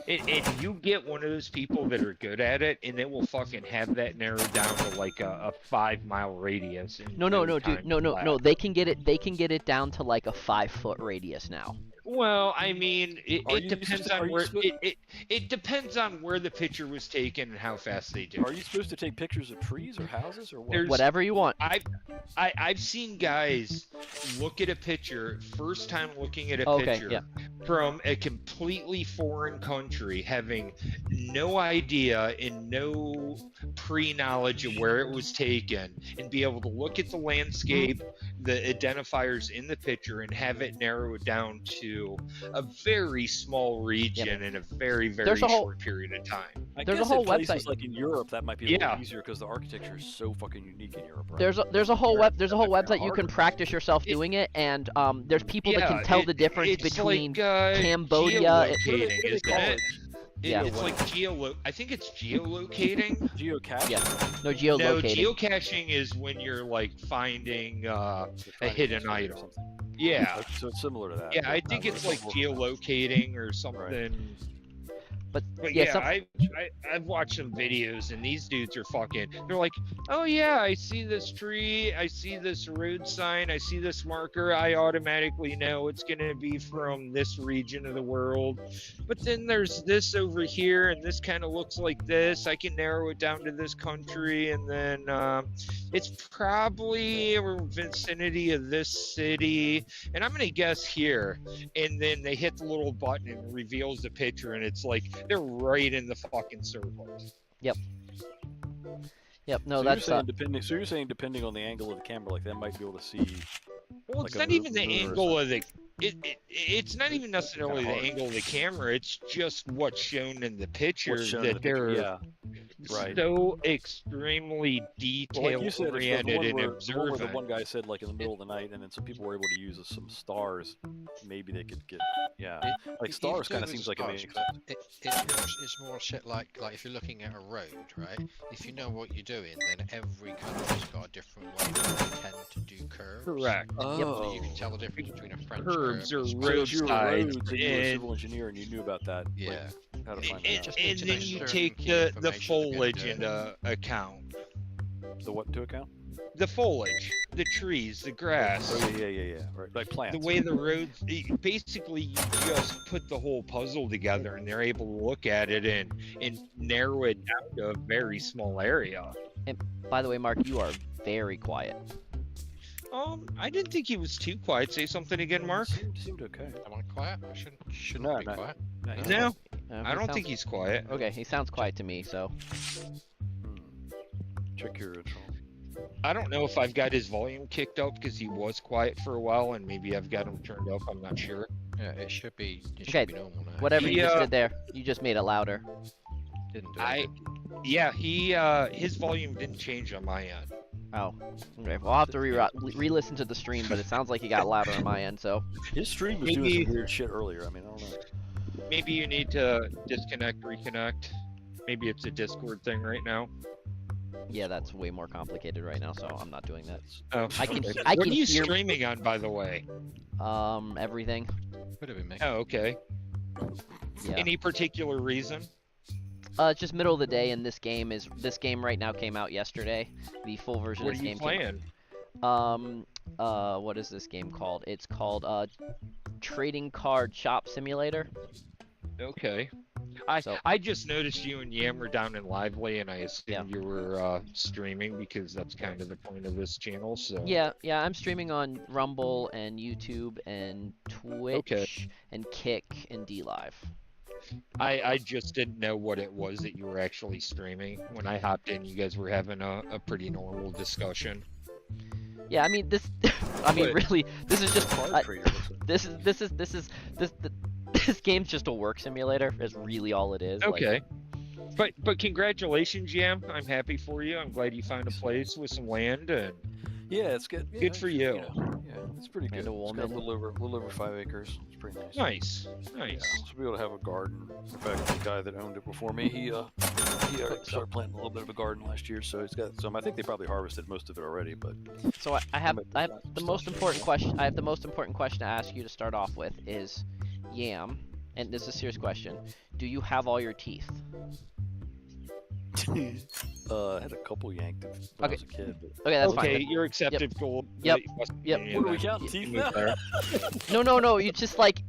And you get one of those people that are good at it, and they will fucking have that narrowed down to like a 5 mile radius. no, dude, no. They can get it down to like a 5-foot radius now. Well, I mean, Are it you depends supposed to- on are you where supposed- it depends on where the picture was taken and how fast they do. Are you supposed to take pictures of trees or houses or what? There's- Whatever you want. I've seen guys look at a picture, first time looking at a Okay, picture yeah. from a completely foreign country, having no idea and no pre-knowledge of where it was taken, and be able to look at the landscape, the identifiers in the picture, and have it narrow it down to a very small region in a very, very There's a whole- short period of time. I There's a guess whole in places website. like in Europe that might be a Yeah. little easier because the architecture is so fucking unique in Europe, right? There's a whole Europe, website you harder. can practice yourself doing it, and there's people that Yeah, can tell the difference it's between like, Cambodia. What geolocating, do they isn't call it? it? Yeah. It's like I think it's geolocating. Geocaching. Yeah. No, No, geolocating. geocaching is when you're like finding a Finding hidden history or item. something. Yeah. So it's similar to that. Yeah, but I not think really it's like organized. geolocating or something. But But yeah, yeah, I've watched some videos and these dudes are fucking. They're like, oh yeah, I see this tree, I see this road sign, I see this marker. I automatically know it's gonna be from this region of the world. But then there's this over here, and this kind of looks like this. I can narrow it down to this country, and then it's probably a vicinity of this city, and I'm gonna guess here. And then they hit the little button and it reveals the picture, and it's like they're right in the fucking circle. Yep. No, So that's you're saying depending on the angle of the camera, like that might be able to see. Well, Like it's a not even the moon or angle of the. It's not even necessarily the hard. angle of the camera. It's just what's shown in the picture What's shown in that the picture, they're yeah. Right. so extremely Well, like detail you said, it's oriented and the one where the observant. one guy said like in the middle of the night, and then some people were able to use some stars. Maybe they could get, yeah. Like stars kind of seems like it makes sense. It's more shit like if you're looking at a road, right? If you know what you're doing, then every country's got a different way they tend to do curves. Correct. So you can tell the difference between a French Curves curve or and So a if you were roadsides, roads and you were a and- civil engineer and you knew about that, like, Yeah. how to find And, that out. need and to then know you certain take key the information to be able to foliage do it. into account. The what to account? The foliage, the trees, the grass. Oh yeah. Right, like plants. The way the roads, basically, you just put the whole puzzle together, and they're able to look at it and narrow it down to a very small area. By the way, Mark, you are very quiet. I didn't think he was too quiet. Say something again, Mark. Seemed okay. Am I quiet? I shouldn't No, be no. quiet. he's No, He I don't sounds- think he's quiet. Okay, he sounds quiet to me, so. Check your control. I don't know if I've got his volume kicked up because he was quiet for a while, and maybe I've got him turned up. I'm not sure. Yeah, it should be. It should Okay, be normal now. Whatever you Yeah. just did there, you just made it louder. Didn't do I it. yeah, his volume didn't change on my end. Oh, okay. Well, I'll have to re-listen to the stream, but it sounds like it got louder on my end. So His stream was doing Maybe- some weird shit earlier. I mean, I don't know. Maybe you need to disconnect, reconnect. Maybe it's a Discord thing right now. yeah, that's way more complicated right now. So I'm not doing that. Oh, I can- okay. I What can are you hear- streaming on, by the way? Everything. Could have been me. Oh, okay. Yeah. Any particular reason? It's just middle of the day, and this game right now came out yesterday. The full version What of are this you game playing? what is this game called? It's called Trading Card Shop Simulator. Okay. So- I just noticed you and Yam were down in Lively, and I assumed Yeah. you were streaming because that's kind of the point of this channel. So Yeah, I'm streaming on Rumble and YouTube and Twitch and Kick and DLive. I just didn't know what it was that you were actually streaming. When I hopped in, you guys were having a pretty normal discussion. Yeah, I mean this. I mean, But- really, this is just. Card trader. Looks like. This game's just a work simulator. Is really all it is. like- Okay. But congratulations, Yam. I'm happy for you. I'm glad you found a place with some land, and Yeah, it's good. Yeah, good for you. Yeah, it's pretty good. And a It's got a woman. little over 5 acres. It's pretty nice. Nice, Yeah, nice. to be able to have a garden. In fact, the guy that owned it before me, he started planting a little bit of a garden last year, so he's got some. I think they probably harvested most of it already, but So I have I'm the still most sure. important question. I have the most important question to ask you to start off with is, Yam, and this is a serious question. Do you have all your teeth? I had a couple yanked when I Okay. was a kid. But... Okay, that's okay, fine. you're acceptable. Yep. Yep. What are we counting teeth now? No. You just like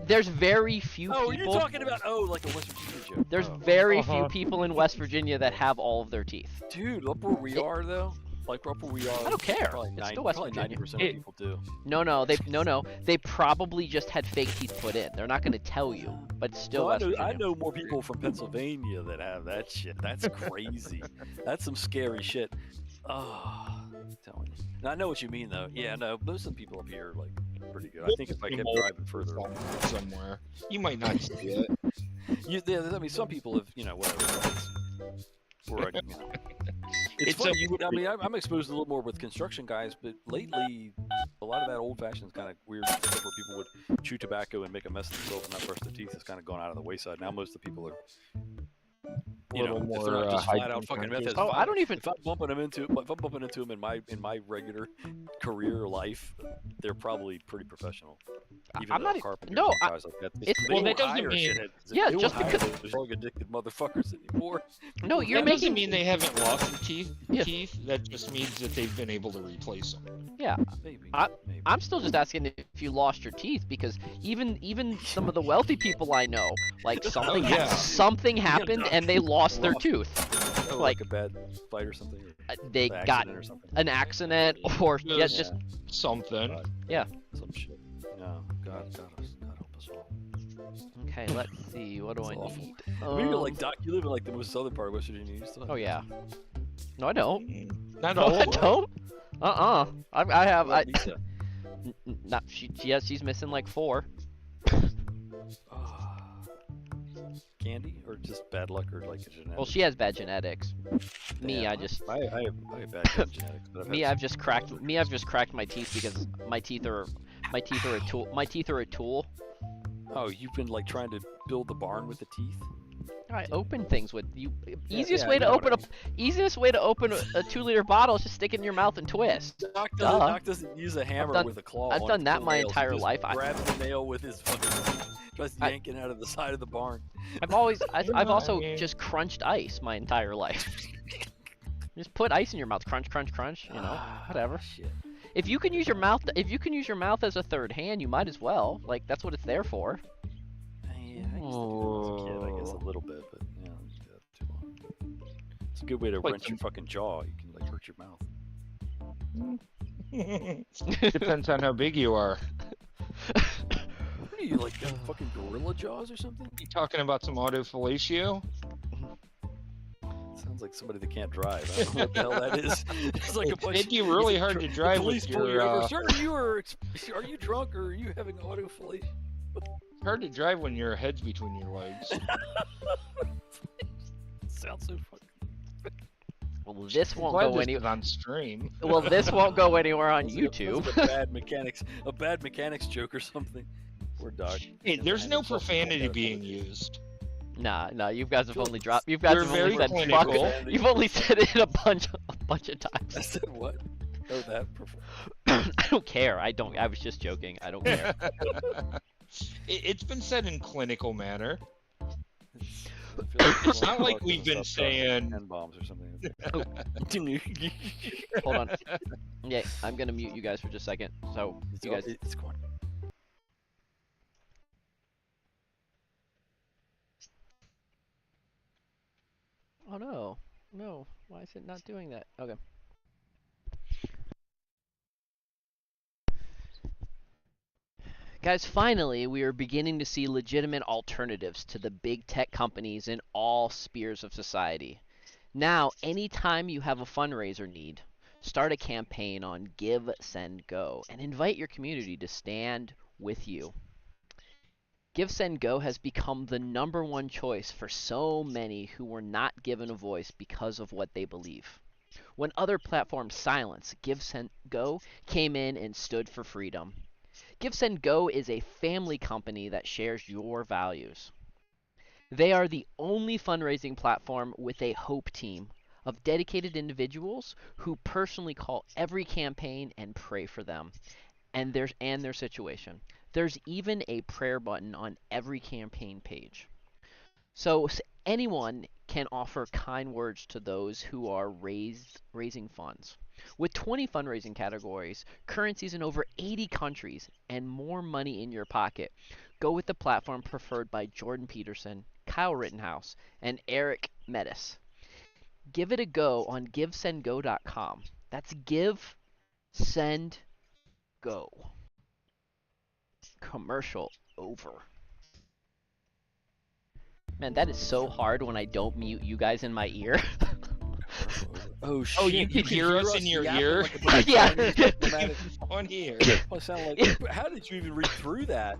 there's very few Oh, you're people. talking about like a West Virginia joke. There's Oh. very few Uh-huh. people in West Virginia that have all of their teeth. Dude, up where we are though, like up where we are. I don't care. Probably It's 90, still West probably Virginia. 90% of It- people do. No. They probably just had fake teeth put in. They're not going to tell you, but it's still No, West I Virginia. know more people from Pennsylvania that have that shit. That's crazy. That's some scary shit. Oh, I'm telling you. And I know what you mean though. Yeah, no, most of the people up here are like pretty good. I think if I kept driving further, somewhere, you might not see it. I mean, some people have, whatever. Where I, it's It's funny. a- I mean, I'm exposed a little more with construction guys, but lately, a lot of that old-fashioned kind of weird stuff where people would chew tobacco and make a mess of themselves and not brush their teeth has kind of gone out of the wayside. Now most of the people are, Little if more, they're not just flat out hygiene fucking meth conscious. heads. Oh, if I don't even. If I'm bumping into them in my regular career life, they're probably pretty professional. Even I'm though not. carpenters No, and guys like that, it's- they well, that don't doesn't hire mean- shitheads. Yeah, They just won't hire because- those drug addicted motherfuckers anymore. No, you're That doesn't making. mean they haven't lost their teeth. Yeah. That just means that they've been able to replace them. Yeah, Maybe. Maybe. I'm still just asking if you lost your teeth because even some of the wealthy people I know, like something Oh, yeah. something happened and they lost their tooth. Oh, like- like a bad fight or something. Or They an got accident or something. an accident or yeah, Yes. just Something. Some shit. No, God help us all. okay. Let's see. What do It's I awful. need? I mean, like Doc, you live in like the most southern part of West Virginia. You still have Oh yeah. No, I don't. Not No, all I of them. don't. I have. Well, Lisa. Not she's missing like 4. Ah. Candy or just bad luck or like a genetic? Well, she has bad genetics. Me, Damn, I just. I have bad genetics. But I've just cracked my teeth because my teeth are a tool. My teeth are a tool. Oh, you've been like trying to build the barn with the teeth? I open things with you. Easiest yeah, way I to know what open easiest way to open a 2-liter bottle is just stick it in your mouth and twist. Doc doesn't use a hammer done- with a claw. I've on done it to that pull my nails. entire He just life. grabs the nail with his fucking tries I- yanking out of the side of the barn. I've also Yeah. just crunched ice my entire life. Just put ice in your mouth, crunch, crunch, crunch. You know, whatever. Shit. If you can use your mouth, as a third hand, you might as well. Like that's what it's there for. Yeah, I used to do that as a kid, I guess a little bit, but yeah, I didn't do that too long. It's a good way to Like wrench some- your fucking jaw. You can like hurt your mouth. Depends on how big you are. What are you like got fucking gorilla jaws or something? You talking about some autofellatio? Sounds like somebody that can't drive. I don't know what the hell that is. It's like a bunch. It'd be really it's- hard to the drive police with pull you your. over. Sir, are you drunk or are you having autofellatio? What hard to drive when your head's between your legs. Sounds so fucking. Well, this won't Glad go this any. is on stream. Well, this won't go anywhere on That's YouTube. a bad mechanics joke or something. Poor dog. Hey, there's no profanity being used. Nah, you guys have only dropped. You guys You're have only very said clinical. fuck. You've only said it a bunch of I times. said what? Oh, that. I don't care. I was just joking. I don't care. It's been said in clinical manner. It's not like we've been saying- bombs or something. Hold on. Yeah, I'm gonna mute you guys for just a second. So you guys. It's going. Oh no. Why is it not doing that? Okay. Guys, finally, we are beginning to see legitimate alternatives to the big tech companies in all spheres of society. Now, anytime you have a fundraiser need, start a campaign on Give, Send, Go and invite your community to stand with you. Give, Send, Go has become the #1 choice for so many who were not given a voice because of what they believe. When other platforms silenced, Give, Send, Go came in and stood for freedom. Give, Send, Go is a family company that shares your values. They are the only fundraising platform with a hope team of dedicated individuals who personally call every campaign and pray for them and their situation. There's even a prayer button on every campaign page. So anyone can offer kind words to those who are raising funds. With 20 fundraising categories, currencies in over 80 countries, and more money in your pocket, go with the platform preferred by Jordan Peterson, Kyle Rittenhouse, and Eric Metis. Give it a go on GiveSendGo.com. That's Give, Send, Go. Commercial over. Man, that is so hard when I don't mute you guys in my ear. Oh shit! Oh, you could hear us in your yapping ear? like a bunch of Yeah. Chinese diplomatic- On here, I sound like. How did you even read through that?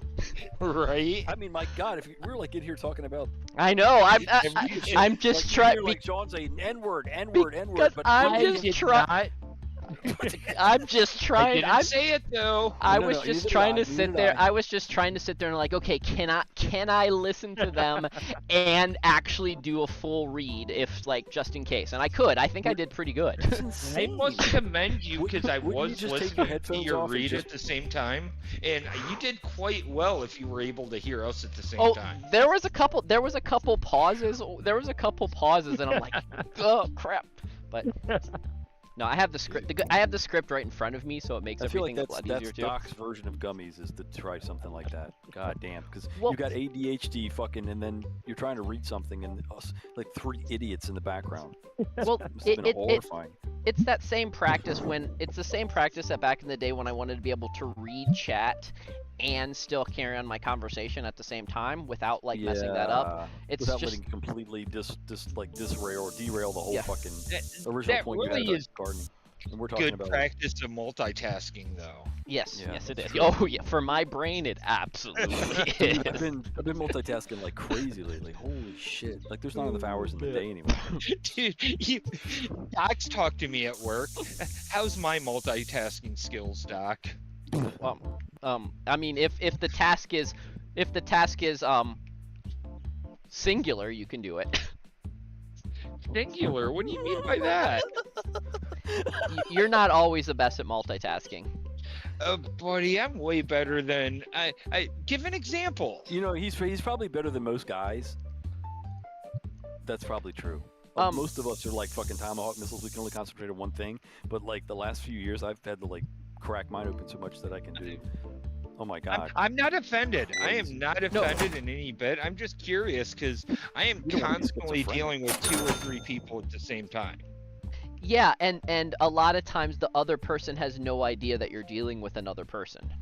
right? I mean, my God, if we're like in here talking about, I know. I'm like, just you trying. hear, like Sean saying N-word, because but I'm I just did trying. not. I'm just I trying. didn't say it though. I No, was no, just neither trying did I, to neither sit did there. I. I was just trying to sit there and like, okay, can I listen to them and actually do a full read if like just in case? And I could. I think I did pretty good. It's I insane. must commend you Wouldn't- because I wouldn't you was just take listening your to headphones your off and read just- at the same time, and you did quite well if you were able to hear us at the same Oh, time. there was a couple pauses. And I'm like, oh crap. But no, I have the script. I have the script right in front of me, so it makes I feel like everything a lot that's easier too. Doc's version of gummies is to try something like that. God damn, because Well- you got ADHD fucking, and then you're trying to read something, and us, like 3 idiots in the background. Well, Must have been horrifying. it's that same practice it's the same practice that back in the day when I wanted to be able to read chat and still carry on my conversation at the same time without like messing that up. It's without just letting completely disrail or derail the whole Yeah. fucking That, original that point you had really about is gardening. And we're talking good about practice of multitasking, though. yes, Yeah, yes it that's is. Oh yeah, for my brain it absolutely is. I've been multitasking like crazy lately. Holy shit! Like there's not enough hours in the day anymore. Dude, Doc's talked to me at work. How's my multitasking skills, Doc? I mean, if the task is singular, you can do it. Singular? What do you mean by that? You're not always the best at multitasking. Buddy, I'm way better than I. Give an example. You know, he's probably better than most guys. That's probably true. Most of us are like fucking tomahawk missiles. We can only concentrate on one thing. But like the last few years, I've had to like crack mine open so much that I can do. Oh my god. I'm not offended. I Crazy. am not offended in any bit. I'm just curious because I am You don't wanna be constantly schizophrenic. dealing with 2 or 3 people at the same time. Yeah, and a lot of times the other person has no idea that you're dealing with another person.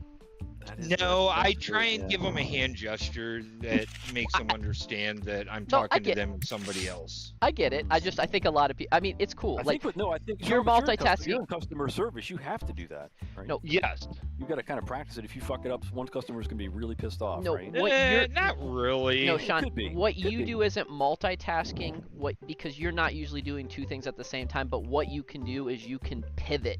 That is No, that's I good, try and yeah. give them a hand gesture that makes them understand that I'm No, I talking to get- them and somebody else. I get it. I think a lot of people. I mean, it's cool. I Like, think, I think you're no, but multitasking. You're in customer service. You have to do that, right? No. Yes. You got to kind of practice it. If you fuck it up, one customer's gonna be really pissed off, No, right? what you're Not really. no, It Sean. could be. What Could you be. do isn't multitasking. Because you're not usually doing two things at the same time. But what you can do is you can pivot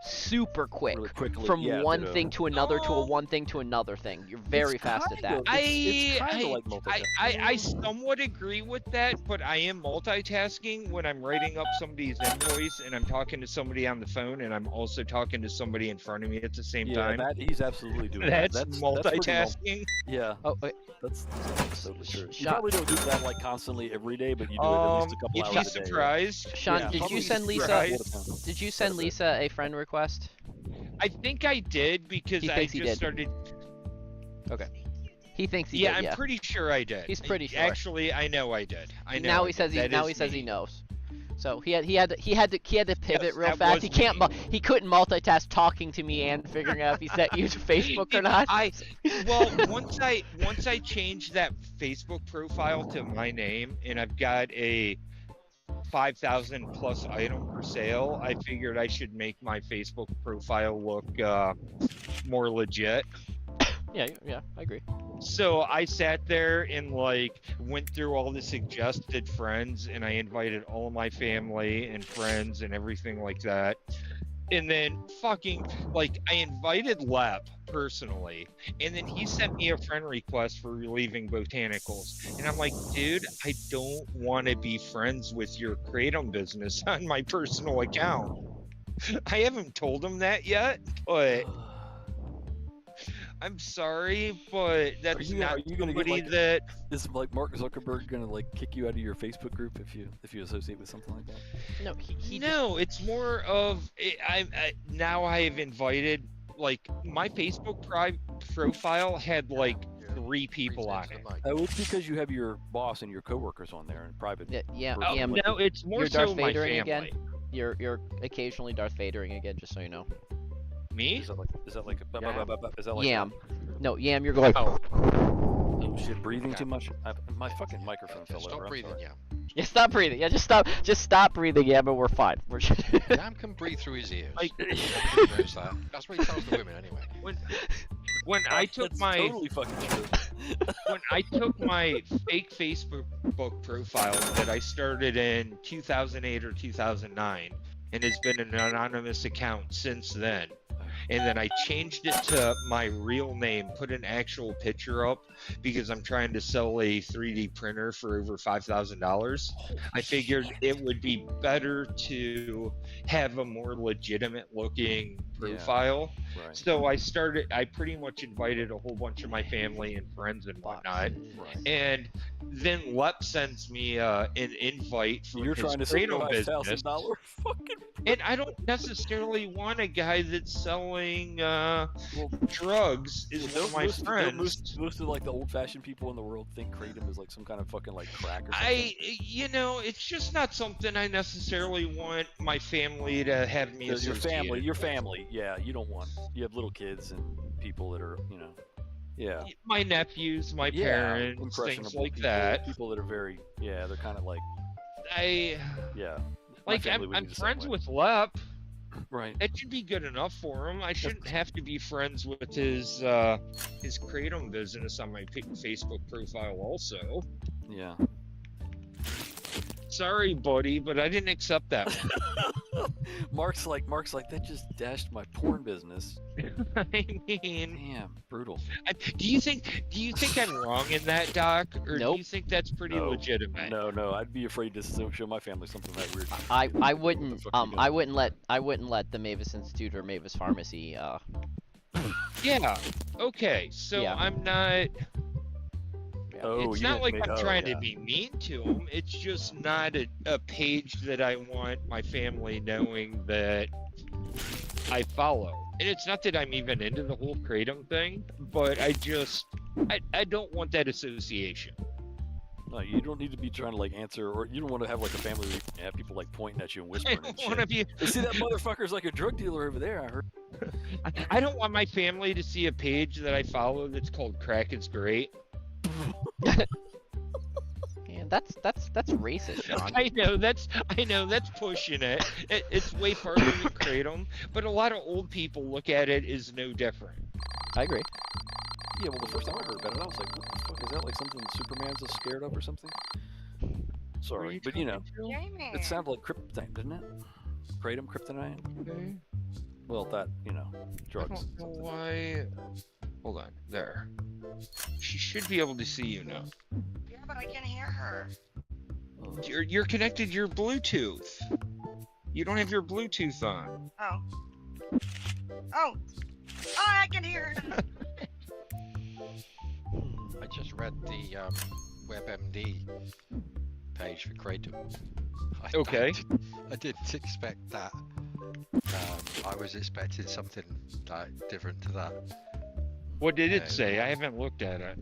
super quick Really quickly, from yeah, one ditto. thing to another to a Oh. one thing to another thing. You're very It's fast at that. kind of- it's kind of like multitasking. I somewhat agree with that, but I am multitasking when I'm writing up somebody's invoice and I'm talking to somebody on the phone and I'm also talking to somebody in front of me at the same Yeah, time. he's absolutely doing That's that. That's pretty multitasking. yeah, Oh, wait, that's totally true. You Sean- probably don't do that like constantly every day, but you do it at least a couple You'd hours be a day. surprised. Sean, Yeah, did you probably send Lisa? surprised. Did you send Lisa a friend request? I think I did because He I thinks just he did. started. He thinks he Yeah, did. I'm pretty sure I did. He's pretty sure. Actually, I know I did. I know. Now I he says did. That he is says me. he knows. So he had to pivot Yes, real that fast. was He can't me. he couldn't multitask talking to me and figuring out if he sent you to Facebook or not. Well, once I changed that Facebook profile to my name and I've got a 5,000 plus item for sale, I figured I should make my Facebook profile look more legit. Yeah, I agree. So I sat there and like went through all the suggested friends and I invited all my family and friends and everything like that. And then fucking like I invited Lep personally, and then he sent me a friend request for relieving botanicals. And I'm like, dude, I don't want to be friends with your kratom business on my personal account. I haven't told him that yet, but I'm sorry, but that's you- not are you gonna get, somebody like, that. Is like Mark Zuckerberg gonna like kick you out of your Facebook group if you associate with something like that? No, he No, it's more of now I have invited like my Facebook profile had like Yeah. 3 people Breathe on into it. the mic. Oh, it's because you have your boss and your coworkers on there in private. Yeah, Oh, yeah. No, it's more You're so Darth my Vadering family. again? You're occasionally Darth Vadering again, just so you know. Me? Is that like is that like Yeah. is that like Yam. No, Yam, you're going. Oh, oh shit, breathing Okay. too much? My fucking microphone Yeah, fell over. stop I'm breathing, sorry. Yam. Yeah, stop breathing. Yeah, just stop breathing, Yam, and we're fine. We're Yam can breathe through his ears. Like- Everybody knows that. That's what he tells the women anyway. when I took That's my totally fucking true. when I took my fake Facebook profile that I started in 2008 or 2009 and has been an anonymous account since then. And then I changed it to my real name, put an actual picture up because I'm trying to sell a 3D printer for over $5,000. I figured it would be better to have a more legitimate looking profile. Right. So I pretty much invited a whole bunch of my family and friends and whatnot. Right. And then Lep sends me an invite for You're his trying to sell your kratom business. $5,000 fucking. And I don't necessarily want a guy that's selling drugs is one of my friends. Most of like the old-fashioned people in the world think kratom is like some kind of fucking like crack or something. It's just not something I necessarily want my family to have me Your associated family, yeah, you don't want. You have little kids and people that are, yeah, with. My nephews, my yeah, parents, impressionable things like people, that. People that are very, yeah, they're kind of like, I yeah. My like family would I'm be the same friends way. with Lep. Right. That should be good enough for him. I shouldn't have to be friends with his kratom business on my Facebook profile also. Yeah. Sorry, buddy, but I didn't accept that one. Mark's like that just dashed my porn business. I mean, Damn, brutal. do you think I'm wrong in that, Doc, or Nope. do you think that's pretty No. legitimate? No, I'd be afraid to show my family something that weird. I wouldn't fuck you doing? I wouldn't let the Mavis Institute or Mavis Pharmacy Yeah. Okay. So Yeah. I'm not. Oh, It's you not didn't like make- I'm oh, trying yeah. to be mean to him. It's just not a page that I want my family knowing that I follow. And it's not that I'm even into the whole kratom thing, but I don't want that association. No, you don't need to be trying to like answer, or you don't want to have like a family where you have people like pointing at you and I whispering don't and want to shit. be. You see that motherfucker's like a drug dealer over there, I heard. I don't want my family to see a page that I follow that's called Crack is Great. Man, that's racist, Sean. I know that's pushing it. It's way farther than Kratom, but a lot of old people look at it as no different. I agree. Yeah, well, the first time I heard about it, I was like, what the fuck? Is that like something Superman's just scared of or something? Sorry, but you know, it sounded like kryptonite, didn't it? Kratom, kryptonite? Okay. Well, that, you know, I drugs. don't know why. Hold on, there. She should be able to see you now. Yeah, but I can't hear her. Oh. You're connected to your Bluetooth. You don't have your Bluetooth on. Oh. Oh. Oh, I can hear her. I just read the WebMD page for Kratom. Okay. I didn't expect that. I was expecting something like different to that. What did it say? I haven't looked at it.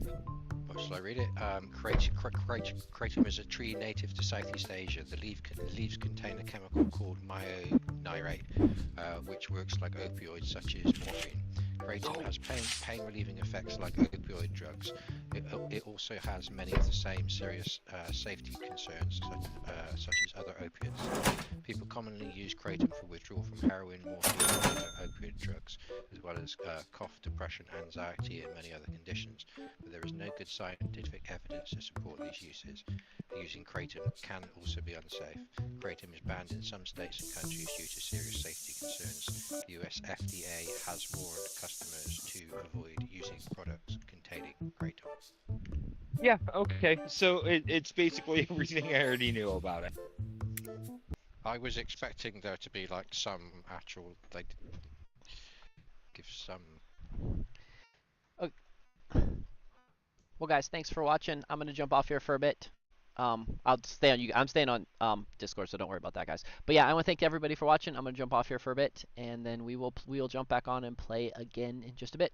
What shall I read it? Kratom is a tree native to Southeast Asia. The leaves contain a chemical called myeonirate, which works like opioids such as morphine. Kratom has pain relieving effects like opioid drugs. It also has many of the same serious safety concerns such as other opiates. People commonly use Kratom for withdrawal from heroin, morphine, and other opioid drugs, as well as cough, depression, anxiety, and many other conditions. But there is no good scientific evidence to support these uses. Using Kratom can also be unsafe. Kratom is banned in some states and countries due to serious safety concerns. The US FDA has warned customers to avoid using products containing Kratom. Yeah, okay. So it's basically everything I already knew about it. I was expecting there to be like some actual, like, give some. Well, guys, thanks for watching. I'm gonna jump off here for a bit. I'll stay on you. I'm staying on Discord, so don't worry about that, guys. But yeah, I want to thank everybody for watching. I'm gonna jump off here for a bit, and then we'll jump back on and play again in just a bit.